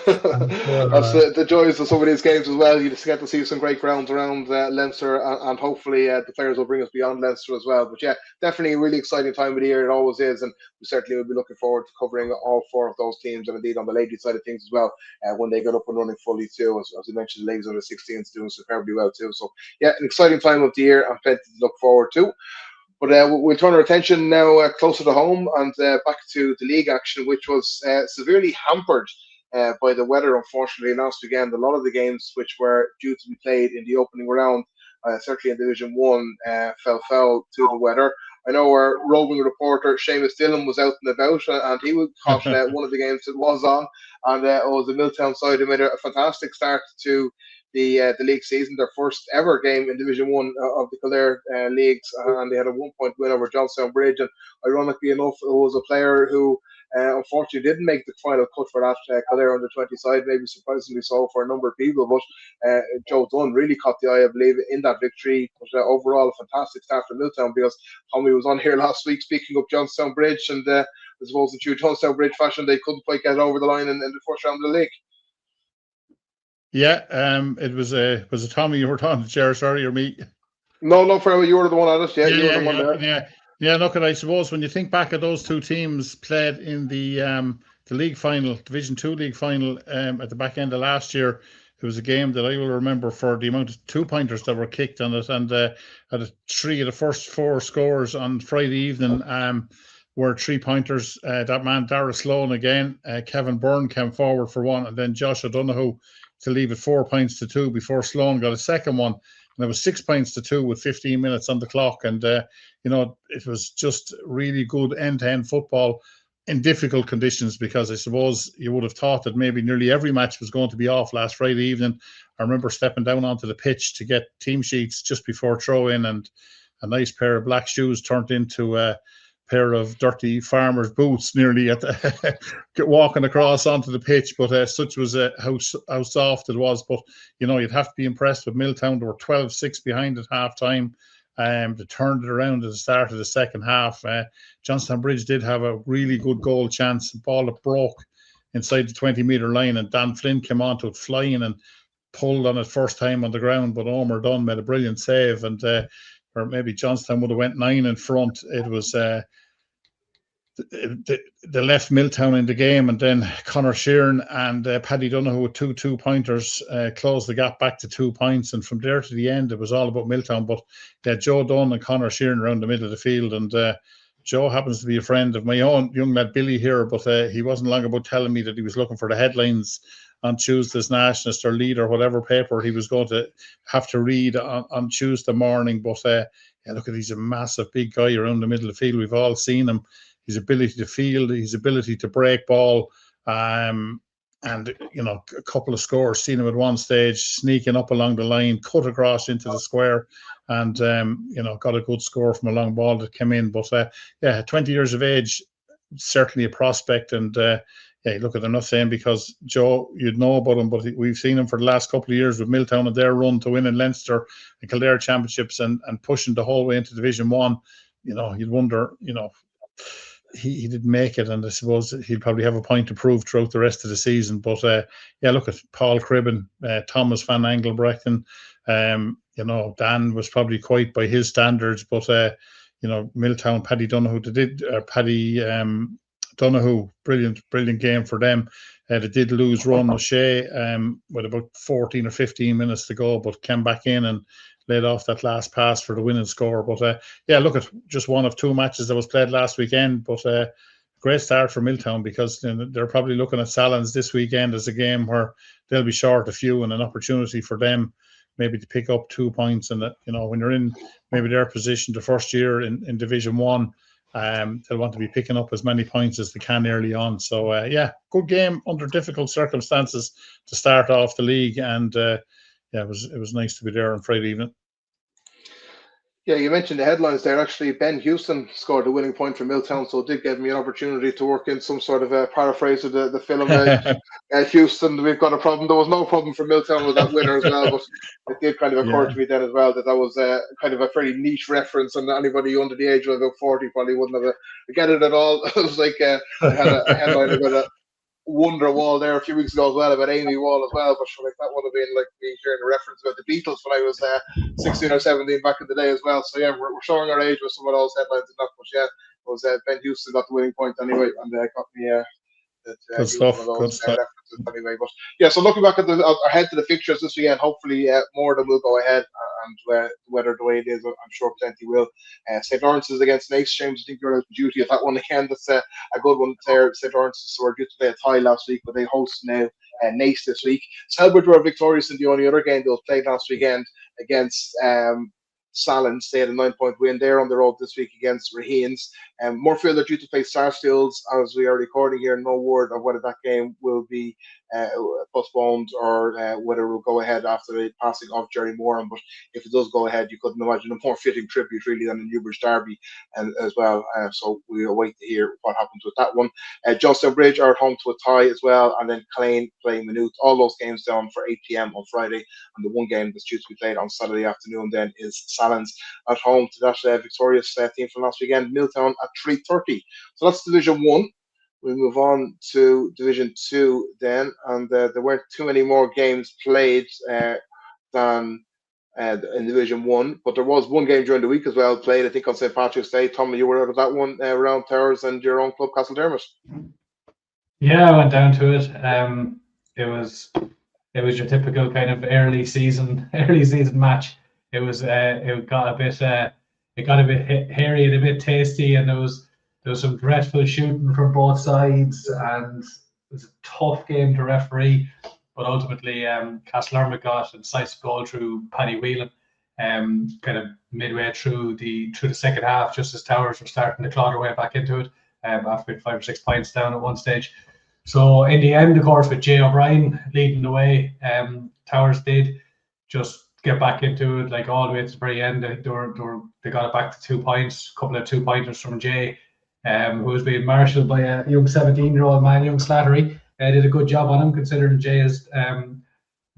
That's the joys of some of these games as well. You just get to see some great grounds around Leinster, and hopefully the players will bring us beyond Leinster as well. But yeah, definitely a really exciting time of the year. It always is, and we certainly will be looking forward to covering all four of those teams, and indeed on the ladies' side of things as well, when they get up and running fully too. As we mentioned, the ladies under 16s doing superbly well too. So yeah, an exciting time of the year and plenty to look forward to. But we'll turn our attention now closer to home and back to the league action, which was severely hampered by the weather, unfortunately, last weekend. A lot of the games which were due to be played in the opening round, certainly in Division 1, fell foul to the weather. I know our roving reporter, Seamus Dillon, was out and about, and he caught one of the games that was on, and it was the Milltown side who made a fantastic start to the league season, their first ever game in Division 1 of the Kildare leagues, and they had a 1-point win over Johnstown Bridge. And ironically enough, it was a player who unfortunately didn't make the final cut for that Kildare under 20 side, maybe surprisingly so for a number of people. But Joe Dunn really caught the eye, I believe, in that victory. But overall, a fantastic start for Milltown, because Tommy was on here last week speaking up Johnstown Bridge, and I suppose in true Johnstown Bridge fashion, they couldn't quite get over the line in the first round of the league. Yeah, it was a Tommy you were talking to, Ger, sorry, or me? No, Farrell, you were the one on us. Yeah, you were the one there. Yeah, look, I suppose when you think back at those two teams played in the league final, Division 2 league final, at the back end of last year, it was a game that I will remember for the amount of 2-pointers that were kicked on it, and three of the first 4 scores on Friday evening were 3-pointers. That man, Dara Sloan again, Kevin Byrne came forward for one, and then Josh O'Donoghue to leave it 4 points to 2 before Sloan got a second one. And it was 6 points to 2 with 15 minutes on the clock. And, it was just really good end-to-end football in difficult conditions, because I suppose you would have thought that maybe nearly every match was going to be off last Friday evening. I remember stepping down onto the pitch to get team sheets just before throw-in, and a nice pair of black shoes turned into a pair of dirty farmer's boots nearly at the walking across onto the pitch. But such was how soft it was. But you'd have to be impressed with Milltown. They were 12-6 behind at half time. They turned it around at the start of the second half. Johnstown Bridge did have a really good goal chance, the ball that broke inside the 20-metre line, and Dan Flynn came onto it flying and pulled on it first time on the ground, but Omer Dunn made a brilliant save, and or maybe Johnstown would have went 9 in front. It was they left Milltown in the game, and then Conor Sheeran and Paddy Donoghue with 2 2-pointers closed the gap back to 2 points, and from there to the end it was all about Milltown. But Joe Dunn and Conor Sheeran around the middle of the field, and Joe happens to be a friend of my own young lad Billy here, but he wasn't long about telling me that he was looking for the headlines on Tuesday's Nationalist or Lead or whatever paper he was going to have to read on Tuesday morning. But look, he's a massive big guy around the middle of the field. We've all seen him. His ability to field, his ability to break ball, and a couple of scores. Seen him at one stage sneaking up along the line, cut across into the square, and got a good score from a long ball that came in. But 20 years of age, certainly a prospect. And look, I'm not saying because Joe, you'd know about him, but we've seen him for the last couple of years with Milltown and their run to win in Leinster and Kildare championships and pushing the whole way into Division 1. You'd wonder, he didn't make it, and I suppose he'll probably have a point to prove throughout the rest of the season. But look at Paul Cribben, Thomas Van Engelbrechten. Dan was probably quite by his standards, but Milltown, Paddy Donoghue, Donoghue, brilliant game for them. They did lose Ron O'Shea with about 14 or 15 minutes to go, but came back in and laid off that last pass for the winning score. But look at just one of 2 matches that was played last weekend. But great start for Milltown, because they're probably looking at Salins this weekend as a game where they'll be short a few, and an opportunity for them maybe to pick up 2 points. And when you're in maybe their position the first year in Division 1, they'll want to be picking up as many points as they can early on. So good game under difficult circumstances to start off the league, and yeah, it was nice to be there on Friday evening. Yeah, you mentioned the headlines there. Actually, Ben Houston scored the winning point for Milltown, so it did give me an opportunity to work in some sort of a paraphrase of the film. Houston, we've got a problem. There was no problem for Milltown with that winner as well, but it did kind of occur to me then as well that was kind of a very niche reference, and anybody under the age of about 40 probably wouldn't have get it at all. It was like I had a headline about Wonder Wall there a few weeks ago as well, about Amy Wall as well, but like that would have been like me hearing a reference about the Beatles when I was 16 or 17 back in the day as well. So yeah, we're showing our age with some of those headlines and that, but yeah, it was Ben Houston got the winning point anyway, and got me good stuff. References anyway. But yeah, so looking back at ahead to the fixtures this weekend, hopefully more of them will go ahead, and whether the way it is, I'm sure plenty will. St. Lawrence's against Naas. James, I think you're out of duty at that one again. That's a good one there. St. Lawrence's were due to play a tie last week, but they host now Naas this week. Selbridge were victorious in the only other game they played last weekend against Salins. They had a 9-point win. They're on the road this week against Raheens. Moorfield are due to play Sarsfields as we are recording here. No word of whether that game will be postponed or whether it will go ahead after the passing of Jerry Moran. But if it does go ahead, you couldn't imagine a more fitting tribute really than the Newbridge Derby as well. So we'll wait to hear what happens with that one. Johnstown Bridge are at home to a tie as well, and then Clane playing Maynooth. All those games down for 8 p.m. on Friday, and the one game that's due to be played on Saturday afternoon then is Salins at home to that victorious team from last weekend, Milltown at 3:30. So that's Division 1. We move on to Division 2 then, and there weren't too many more games played than in Division 1, but there was one game during the week as well played, I think, on St. Patrick's Day. Tommy, you were out of that one, around Towers and your own club, Castledermot. Yeah, I went down to it. It was your typical kind of early season match. It got a bit hairy and a bit tasty, and there was some dreadful shooting from both sides, and it was a tough game to referee. But ultimately, Castledermot got a decisive goal through Paddy Whelan, kind of midway through the second half, just as Towers were starting to claw their way back into it, after being 5 or 6 points down at one stage. So in the end, of course, with Jay O'Brien leading the way, Towers did just get back into it, like all the way to the very end. They got it back to 2 points, a couple of 2-pointers from Jay, who was being marshalled by a young 17-year-old man, young Slattery. Did a good job on him, considering Jay is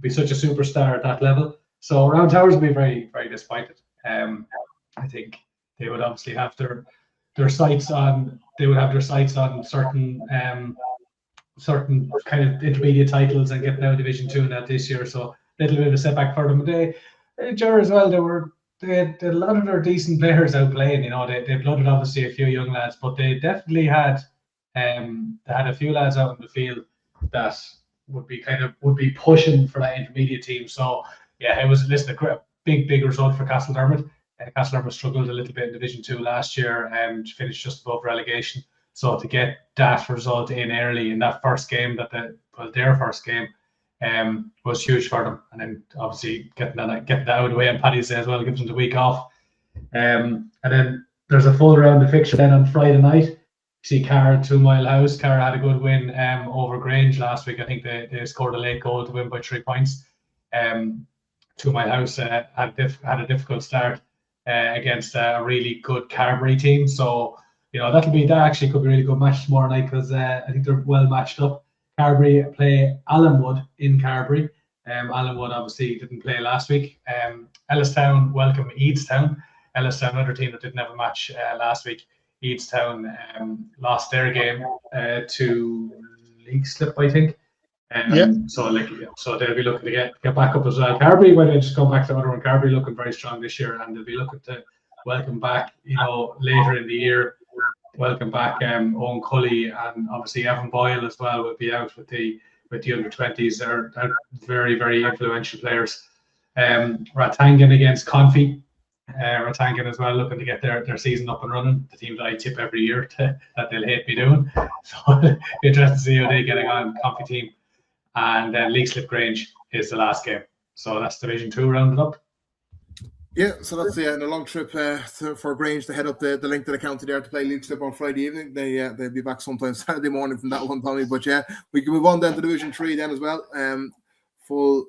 be such a superstar at that level. So Round Towers will be very, very disappointed. I think they would obviously have their sights on certain kind of intermediate titles and getting out of Division 2 in that this year. So a little bit of a setback for them. But Ger as well, they had a lot of their decent players out playing. You know, they blooded obviously a few young lads, but they definitely had a few lads out in the field that would be pushing for that intermediate team. So yeah, it was a big result for Castledermot. Castledermot struggled a little bit in Division 2 last year and finished just above relegation. So to get that result in early in that first game, their first game, was huge for them. And then obviously getting that out of the way on Paddy's Day as well gives them the week off. And then there's a full round of fixture then on Friday night. See Carr 2 Mile House. Carr had a good win over Grange last week. I think they scored a late goal to win by 3 points. 2 Mile House had a difficult start against a really good Carberry team. So you know that actually could be a really good match tomorrow night, because I think they're well matched up. Carberry play Allenwood in Carberry. Allenwood obviously didn't play last week. Ellistown welcome Eadstown. Ellistown, another team that didn't have a match last week. Eadstown lost their game to League Slip, I think. So they'll be looking to get back up as well. Carberry, when they just come back to the other one, Carberry looking very strong this year, and they'll be looking to welcome back, later in the year. Welcome back Owen Cully, and obviously Evan Boyle as well will be out with the under-20s. They're very, very influential players. Ratangan against Confey. Ratangan as well looking to get their season up and running. The team that I tip every year that they'll hate me doing. So interesting to see how they getting on, Confey team. And then League Slip Grange is the last game. So that's Division 2 rounded up. Yeah, so that's a long trip for Grange to head up the link to the county there to play League Slip on Friday evening. They'll be back sometime Saturday morning from that one, Tommy. But yeah, we can move on then to Division 3 then as well. Full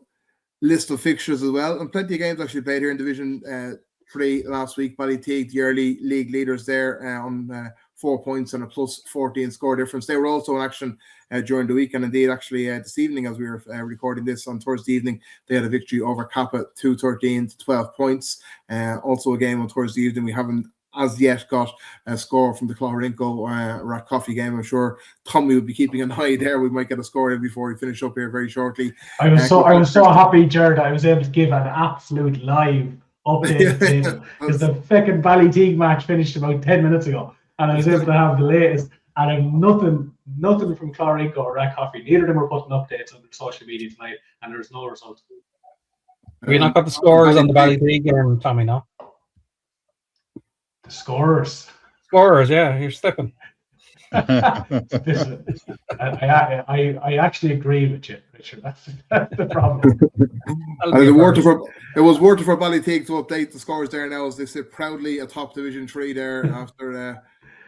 list of fixtures as well, and plenty of games actually played here in Division 3 last week. Ballyteague, the early league leaders there on 4 points and a plus 14 score difference. They were also in action during the week, and indeed actually this evening, as we were recording this on Thursday evening, they had a victory over Kappa 2-13 to 12 points. Also a game on Thursday evening. We haven't as yet got a score from the Clorinco Rat Coffee game. I'm sure Tommy will be keeping an eye there. We might get a score in before we finish up here very shortly. I was so happy, Jared, I was able to give an absolute live update because the fucking Ballyteague match finished about 10 minutes ago, and I was able to have the latest. And I've nothing from Clorinco or Rat Coffee. Neither of them were putting updates on their social media tonight, and there's no result. We not got the scores on the Ballyteague game, Tommy, no? The scorers, yeah, you're slipping. Listen, I actually agree with you, Richard. That's the problem. It was worth it for Ballyteague to update the scores there now, as they sit proudly atop Division 3 there after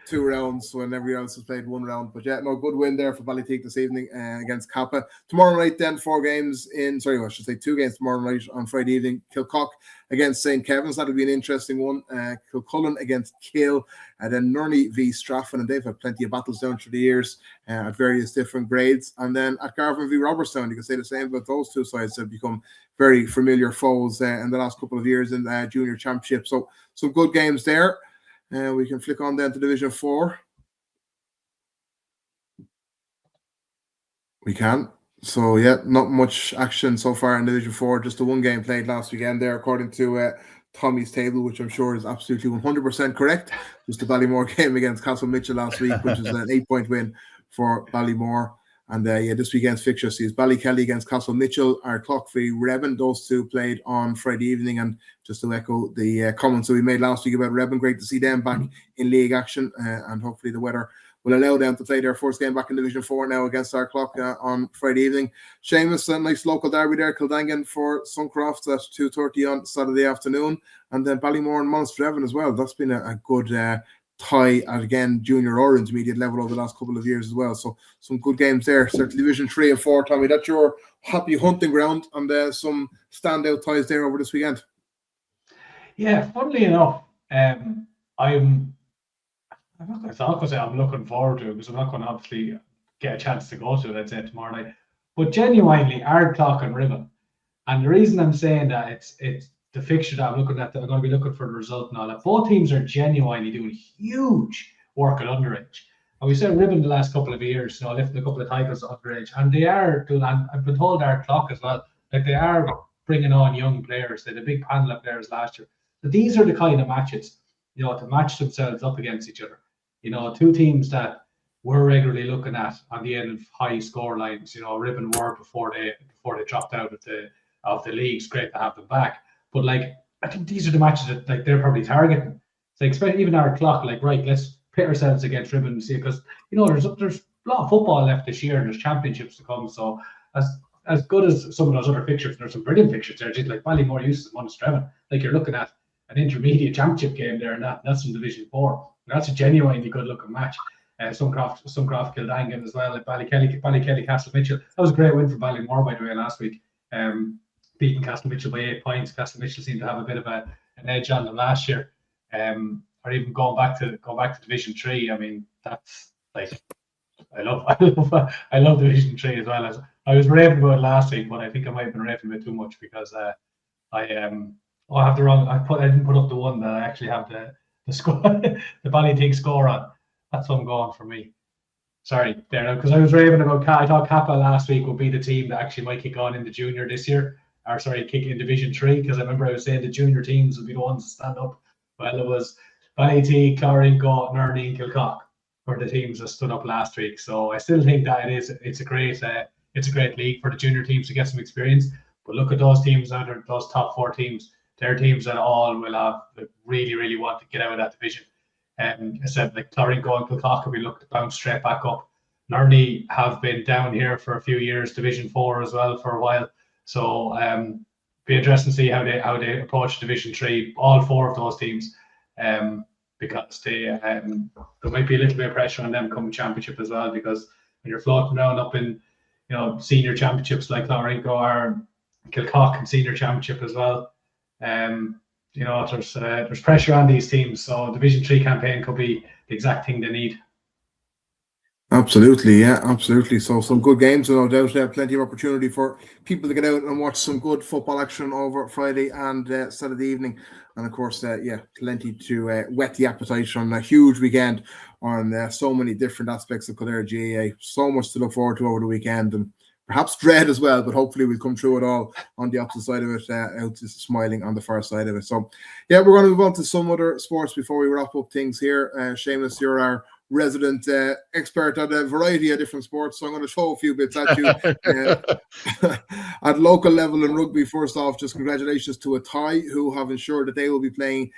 2 rounds when everyone else has played 1 round. But yeah, no, good win there for Ballyteague this evening against Kappa. Tomorrow night then 2 games tomorrow night on Friday evening. Kilcock against St. Kevin's. That'll be an interesting one. Kilcullen against Kill, and then Nurney v Strafford, and they've had plenty of battles down through the years at various different grades. And then at Garvin v Robertstown, you can say the same about those two sides. Have become very familiar foes in the last couple of years in the junior championship. So some good games there. We can flick on then to Division 4. We can. So yeah, not much action so far in Division 4. Just the 1 game played last weekend there, according to Tommy's table, which I'm sure is absolutely 100% correct. Just the Ballymore game against Castle Mitchell last week, which is an 8-point win for Ballymore. And this weekend's fixture sees Ballykelly against Castle Mitchell, Clock v Reben. Those two played on Friday evening. And just to echo the comments that we made last week about Reben, great to see them back in league action. And hopefully the weather will allow them to play their first game back in Division 4 now against Clock on Friday evening. Seamus, a nice local derby there, Kildangan for Suncroft at 2:30 on Saturday afternoon. And then Ballymore and Monster as well. That's been a good tie at, again, junior or intermediate level over the last couple of years as well. So some good games there. Certainly Division 3 and 4, Tommy, that's your happy hunting ground, and some standout ties there over this weekend. Yeah, funnily enough, I'm not going to say I'm looking forward to it, because I'm not going to obviously get a chance to go to it, I'd say, tomorrow night. But genuinely, Clock and Ribbon. And the reason I'm saying that, it's the fixture that I'm looking at, that I'm going to be looking for the result and all that. Both teams are genuinely doing huge work at underage. And we said Ribbon the last couple of years, lifting a couple of titles at underage. And they are doing, and I've been told Clock as well, that they are bringing on young players. They had a big panel of players last year. So these are the kind of matches, to match themselves up against each other. 2 teams that we're regularly looking at on the end of high score lines. Ribbon were before they dropped out of the league. It's great to have them back. But I think these are the matches that they're probably targeting. So expect even Clock, right, let's pit ourselves against Ribbon and see, because there's a lot of football left this year, and there's championships to come. So as good as some of those other fixtures, there's some brilliant fixtures there. Just like Ballymore used to Monster, you're looking at an intermediate championship game there, and that's in Division 4. And that's a genuinely good looking match. Suncroft Kildangan as well, at Ballykelly Castle Mitchell. That was a great win for Ballymore, by the way, last week. Beating Castle Mitchell by 8 points. Castle Mitchell seemed to have a bit of an edge on them last year. Or even going back to Division 3. I mean, that's I love Division 3 as well. I was raving about it last week, but I think I might have been raving a bit too much, because I have the wrong. I didn't put up the one that I actually have the score, the Ballyteague score on. That's what I'm going for me. Sorry, there, because I was raving about. I thought Kappa last week would be the team that actually might kick on in the junior this year. Kick in Division 3, because I remember I was saying the junior teams would be the ones to stand up. Well, it was Ballyteague, Clorinco, Nurney, and Kilcock were the teams that stood up last week. So I still think that it's a great league for the junior teams to get some experience. But look at those teams out there, those top 4 teams. They're teams that all will have really, really want to get out of that division. I said, Clorinco and Kilcock will be looking to bounce straight back up. Nurney have been down here for a few years, Division 4 as well for a while. So be interesting to see how they approach Division 3, all 4 of those teams, because there might be a little bit of pressure on them coming championship as well, because when you're floating around up in senior championships like Clorinco or Kilcock and Senior Championship as well. You know, there's pressure on these teams, so Division 3 campaign could be the exact thing they need. Absolutely, yeah, absolutely. So some good games, no doubt. Plenty of opportunity for people to get out and watch some good football action over Friday and Saturday evening. And of course, plenty to whet the appetite on a huge weekend on so many different aspects of Kildare GAA. So much to look forward to over the weekend, and perhaps dread as well, but hopefully we'll come through it all on the opposite side of it, out just smiling on the far side of it. So, yeah, we're going to move on to some other sports before we wrap up things here. Seamus, you're our resident expert at a variety of different sports, so I'm going to throw a few bits at you. At local level in rugby, first off, just congratulations to Athy, who have ensured that they will be playing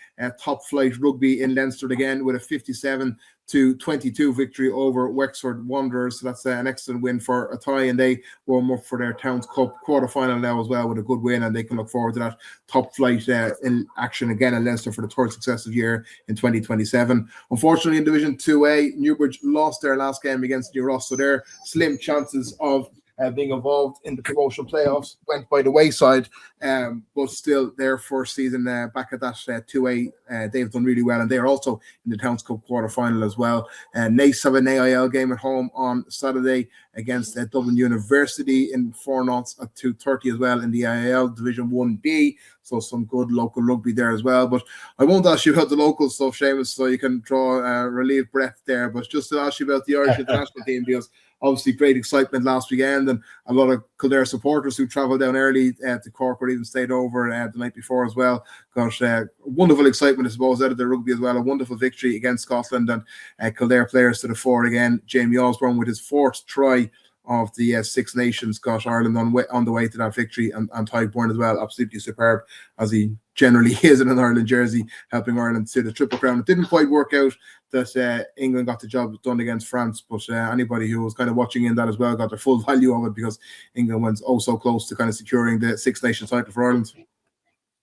top flight rugby in Leinster again with a 57-22 victory over Wexford Wanderers. So that's an excellent win for Athy, and they warm up for their Towns Cup quarter-final now as well with a good win, and they can look forward to that top flight in action again in Leinster for the third successive year in 2027. Unfortunately, in Division 2A, Newbridge lost their last game against New Ross, so their slim chances of being involved in the promotion playoffs went by the wayside, but still their first season back at that 2A, they've done really well, and they're also in the Towns Cup quarter-final as well. Nace have an AIL game at home on Saturday against Dublin University in 4-0 at 2:30 as well in the AIL Division 1B, so some good local rugby there as well. But I won't ask you about the local stuff, Seamus, so you can draw a relieved breath there, but just to ask you about the Irish international team, because obviously great excitement last weekend, and a lot of Kildare supporters who travelled down early to Cork or even stayed over the night before as well. Gosh, wonderful excitement, I suppose, out of the rugby as well. A wonderful victory against Scotland, and Kildare players to the fore again. Jamie Osborne with his 4th try of the Six Nations. Gosh, Ireland on the way to that victory, and Tadhg Byrne as well, absolutely superb, as he generally is in an Ireland jersey, helping Ireland to the Triple Crown. It didn't quite work out that England got the job done against France, but anybody who was kind of watching in that as well got the full value of it, because England went so close to kind of securing the Six Nations title for Ireland.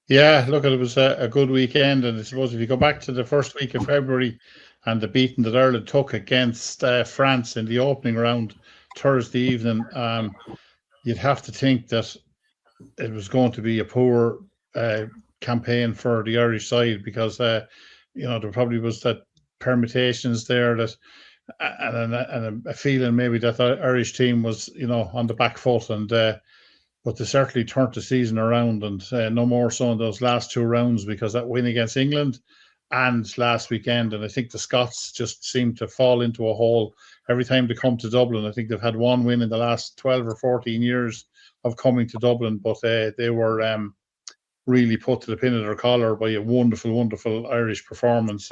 Yeah, look, it was a good weekend, and I suppose if you go back to the first week of February and the beating that Ireland took against France in the opening round Thursday evening, you'd have to think that it was going to be a poor campaign for the Irish side, because there probably was that permutations there that and a feeling maybe that the Irish team was on the back foot, and but they certainly turned the season around, and no more so in those last 2 rounds, because that win against England and last weekend, and I think the Scots just seemed to fall into a hole every time they come to Dublin. I think they've had 1 win in the last 12 or 14 years of coming to Dublin, but they were really put to the pin of their collar by a wonderful Irish performance.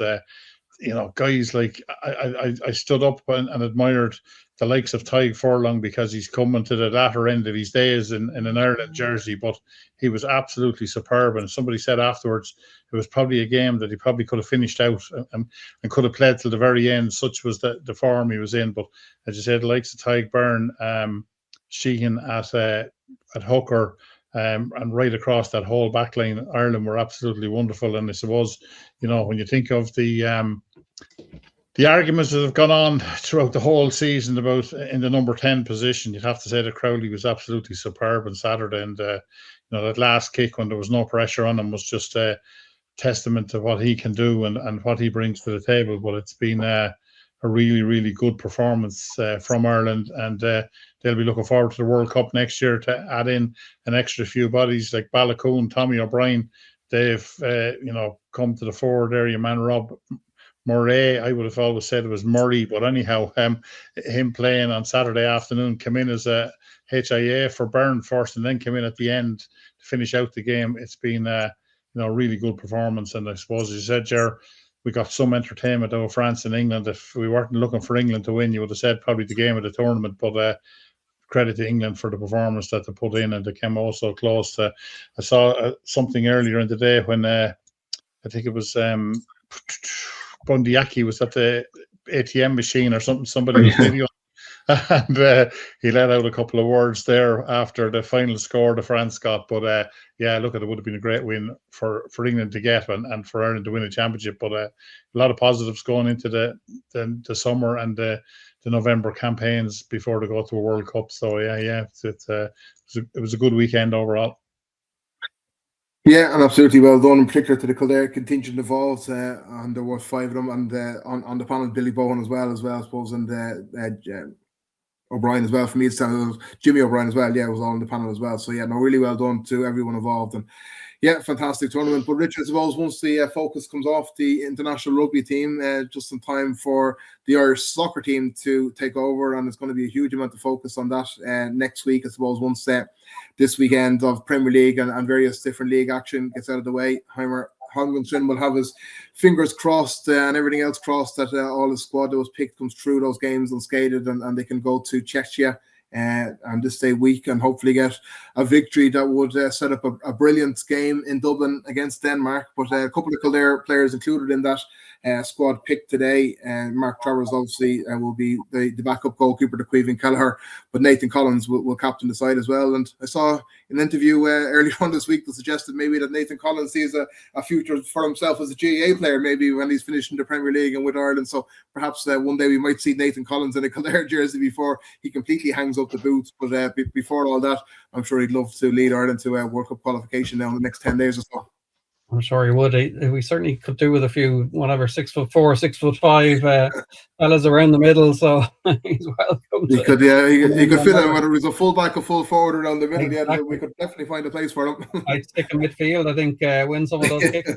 Guys like I stood up and admired the likes of Tadhg Furlong, because he's coming to the latter end of his days in an Ireland jersey, but he was absolutely superb. And somebody said afterwards it was probably a game that he probably could have finished out and could have played till the very end, such was the form he was in. But as you said, the likes of Tadhg Byrne, Sheehan at hooker, and right across that whole backline, Ireland were absolutely wonderful. And I suppose, when you think of the arguments that have gone on throughout the whole season about in the number 10 position, you'd have to say that Crowley was absolutely superb on Saturday. And, that last kick when there was no pressure on him was just a testament to what he can do and what he brings to the table. But it's been a really good performance from Ireland, and they'll be looking forward to the World Cup next year to add in an extra few bodies like Balakoon, Tommy O'Brien. They've come to the fore there. Your man Rob Murray, I would have always said it was Murray, but anyhow, him playing on Saturday afternoon, came in as a HIA for Byrne first, and then came in at the end to finish out the game. It's been a really good performance, and I suppose, as you said, Ger, we got some entertainment over France and England. If we weren't looking for England to win, you would have said probably the game of the tournament, but credit to England for the performance that they put in, and they came also close. I saw something earlier in the day when I think it was Bundyaki was at the ATM machine or something. Somebody was videoing, and he let out a couple of words there after the final score the France got. But look, it would have been a great win for England to get and for Ireland to win a championship. But a lot of positives going into the summer and the November campaigns before they go to a World Cup. So it was a good weekend overall. Yeah, and absolutely well done, in particular to the Kildare contingent involved, and there was 5 of them, and on the panel, Billy Bowen as well, I suppose, and O'Brien as well. For me, it's Jimmy O'Brien as well. Yeah, it was all on the panel as well. So yeah, no, really well done to everyone involved, and yeah, fantastic tournament. But Richard, I suppose once the focus comes off the international rugby team, just in time for the Irish soccer team to take over, and it's going to be a huge amount of focus on that next week. I suppose once this weekend of Premier League and various different league action gets out of the way, Holmgren will have his fingers crossed and everything else crossed that all the squad that was picked comes through those games unscathed, and they can go to Czechia and this day week and hopefully get a victory that would set up a brilliant game in Dublin against Denmark. But a couple of Kildare players included in that squad picked today, and Mark Travers obviously will be the backup goalkeeper to Caoimhín Kelleher, but Nathan Collins will captain the side as well. And I saw an interview earlier on this week that suggested maybe that Nathan Collins sees a future for himself as a GAA player, maybe when he's finished in the Premier League and with Ireland. So perhaps one day we might see Nathan Collins in a Kildare jersey before he completely hangs up the boots. But before all that, I'm sure he'd love to lead Ireland to a World Cup qualification now in the next 10 days or so. I'm sure he would. We certainly could do with a few, whatever, 6'4", 6'5" fellas around the middle. So he's welcome. He could fit in, whether he's a fullback or full forward around the middle. Exactly. Yeah, we could definitely find a place for him. I'd stick in midfield. I think win some of those kicks.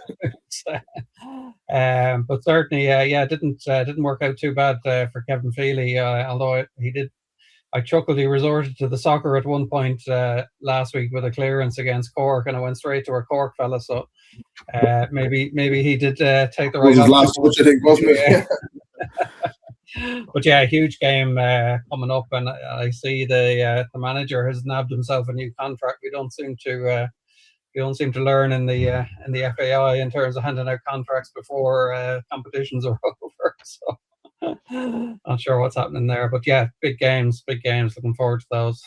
But certainly, didn't work out too bad for Kevin Feely. Although he did. I chuckled. He resorted to the soccer at one point last week with a clearance against Cork, and I went straight to a Cork fella. So maybe he did take the right. It was his last switch, I think, wasn't it? But yeah, huge game coming up, and I see the manager has nabbed himself a new contract. We don't seem to learn in the FAI in terms of handing out contracts before competitions are over. So. Not sure what's happening there, but yeah, big games. Looking forward to those.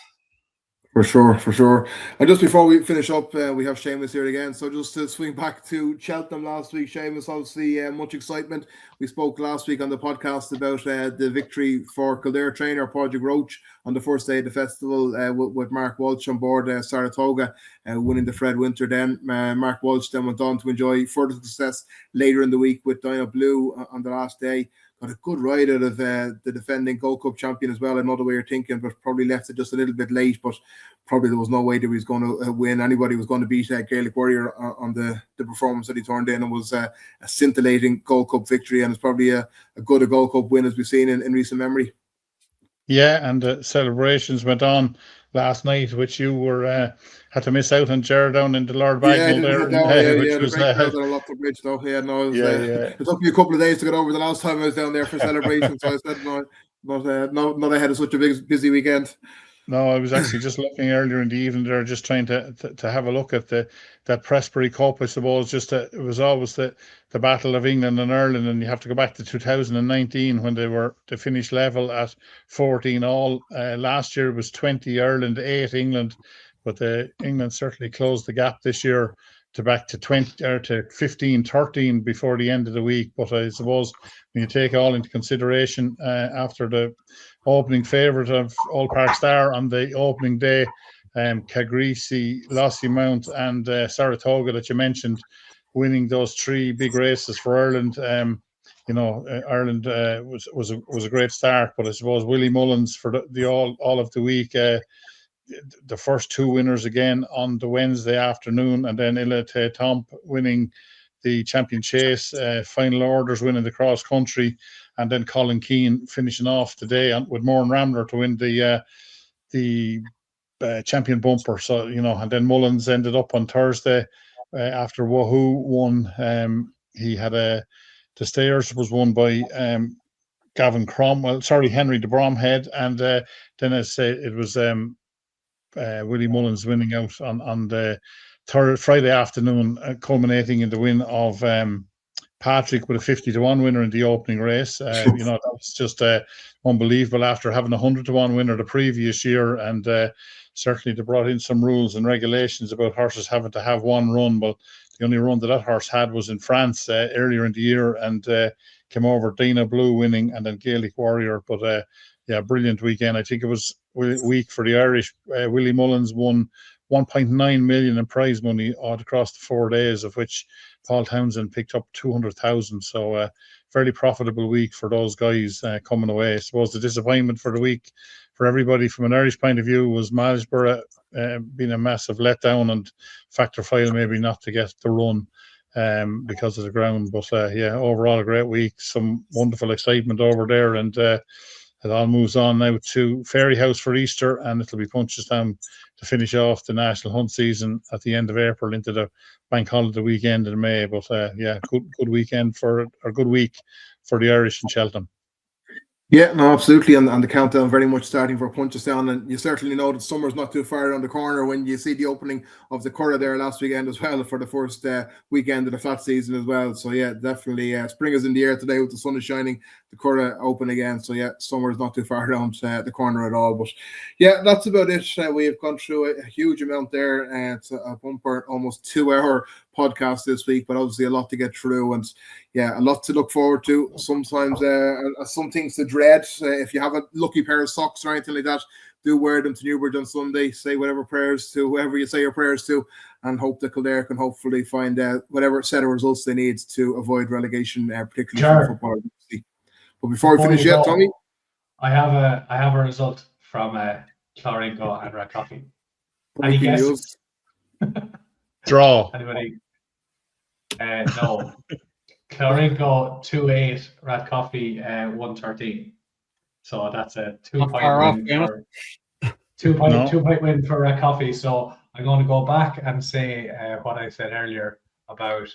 For sure. And just before we finish up, we have Seamus here again. So just to swing back to Cheltenham last week, Seamus, obviously much excitement. We spoke last week on the podcast about the victory for Kildare trainer Padraig Roach on the first day of the festival with Mark Walsh on board Saratoga, winning the Fred Winter then. Mark Walsh then went on to enjoy further success later in the week with Dyna Blue on the last day. Got a good ride out of the defending Gold Cup champion as well. I know the way you're thinking, but probably left it just a little bit late. But probably there was no way that he was going to win. Anybody was going to beat Gaelic Warrior on the performance that he turned in. It was a scintillating Gold Cup victory, and it's probably a good Gold Cup win as we've seen in recent memory. Yeah, and the celebrations went on last night, which you were had to miss out on Ger down in the Lord Bagnall there. Which was the bridge though. It took me a couple of days to get over the last time I was down there for celebration, so I said not ahead of such a busy weekend. No, I was actually just looking earlier in the evening there, just trying to have a look at that Pressbury Cup. I suppose it was always the Battle of England and Ireland, and you have to go back to 2019 when they finished level at 14 all. Last year it was 20 Ireland, 8 England, but England certainly closed the gap this year to back to 20 or to 15, 13 before the end of the week. But I suppose when you take all into consideration, after the opening favourite of All Park Star on the opening day, Cagrisi, Lossiemount and Saratoga that you mentioned, winning those 3 big races for Ireland. Ireland was a great start, but I suppose Willie Mullins for the all of the week. The first 2 winners again on the Wednesday afternoon, and then Ila Te Tomp winning the champion chase, final orders winning the cross country, and then Colin Keane finishing off today with Moran Ramler to win the champion bumper. So and then Mullins ended up on Thursday after Wahoo won. He had the Stayers was won by Gavin Henry de Bromhead, and then I say it was Willie Mullins winning out on the Friday afternoon, culminating in the win of Patrick with a 50-1 winner in the opening race. That was just unbelievable after having a 100-1 winner the previous year, and certainly they brought in some rules and regulations about horses having to have one run. But the only run that horse had was in France earlier in the year, and came over Dyna Blue winning, and then Gaelic Warrior. But brilliant weekend. I think it was week for the Irish. Willie Mullins won 1.9 million in prize money all across the 4 days, of which Paul Townsend picked up 200,000. So fairly profitable week for those guys coming away. I suppose the disappointment for the week for everybody from an Irish point of view was Malsborough being a massive letdown, and Factor File maybe not to get the run because of the ground. But yeah, overall a great week, some wonderful excitement over there, and it all moves on now to Fairyhouse for Easter, and it'll be Punchestown to finish off the national hunt season at the end of April into the bank holiday weekend in May. But yeah, good weekend good week for the Irish in Cheltenham. Yeah, no, absolutely, and the countdown very much starting for Punchestown, and you certainly know that summer's not too far around the corner when you see the opening of the Curragh there last weekend as well for the first weekend of the flat season as well. So yeah, definitely spring is in the air today with the sun is shining, the Curragh open again. So yeah, summer's not too far around the corner at all. But yeah, that's about it. We have gone through a huge amount there. It's a bumper, almost 2-hour podcast this week, but obviously a lot to get through, and yeah, a lot to look forward to. Sometimes some things to dread. If you have a lucky pair of socks or anything like that, do wear them to Newbridge on Sunday. Say whatever prayers to whoever you say your prayers to, and hope that Kildare can hopefully find whatever set of results they need to avoid relegation, particularly from football. But before we finish yet, Tommy, I have a result from Clorinco and Rathcoffey. Any guesses? Draw. Anybody? No. Clorinco 2-8, Rathcoffey 1-13. So that's a 2-point win. 2-point win for Rathcoffey. So I'm going to go back and say what I said earlier about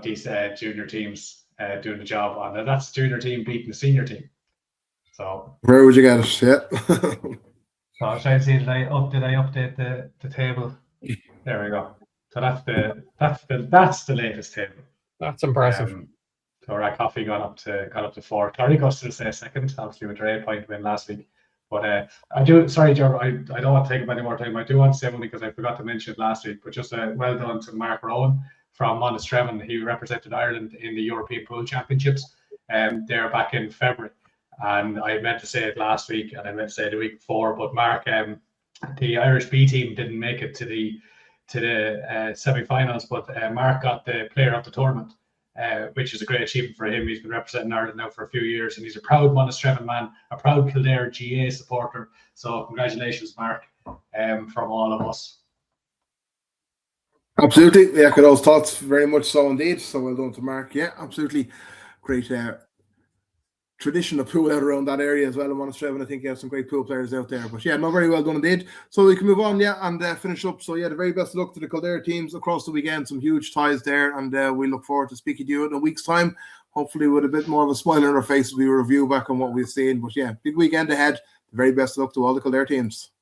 these junior teams doing the job on it. That's junior team beating the senior team. So where would you get it? Yeah. So I'll try and see did I update the table? There we go. So that's the latest table. That's impressive. So Rathcoffey got up to 4. Clerico still stays second, obviously with their 8-point win last week. But sorry, Joe, I don't want to take up any more time. I do want to say one because I forgot to mention it last week, but just well done to Mark Rowan from Monasterevin. He represented Ireland in the European Pool Championships. They're back in February. And I meant to say it last week, and I meant to say it the week before. But Mark, the Irish B team didn't make it to the semi-finals, but Mark got the player of the tournament, which is a great achievement for him. He's been representing Ireland now for a few years, and he's a proud Monasterevin man, a proud Kildare GA supporter. So congratulations, Mark, from all of us. Absolutely, yeah, echo those thoughts very much so indeed. So well done to Mark. Yeah, absolutely, great tradition of pool out around that area as well in Monasterevin. I think you have some great pool players out there. But yeah, no, very well done indeed. So we can move on, yeah, and finish up. So yeah, the very best of luck to the Kildare teams across the weekend. Some huge ties there, and we look forward to speaking to you in a week's time, hopefully with a bit more of a smile on our face as we review back on what we've seen. But yeah, big weekend ahead. The very best of luck to all the Kildare teams.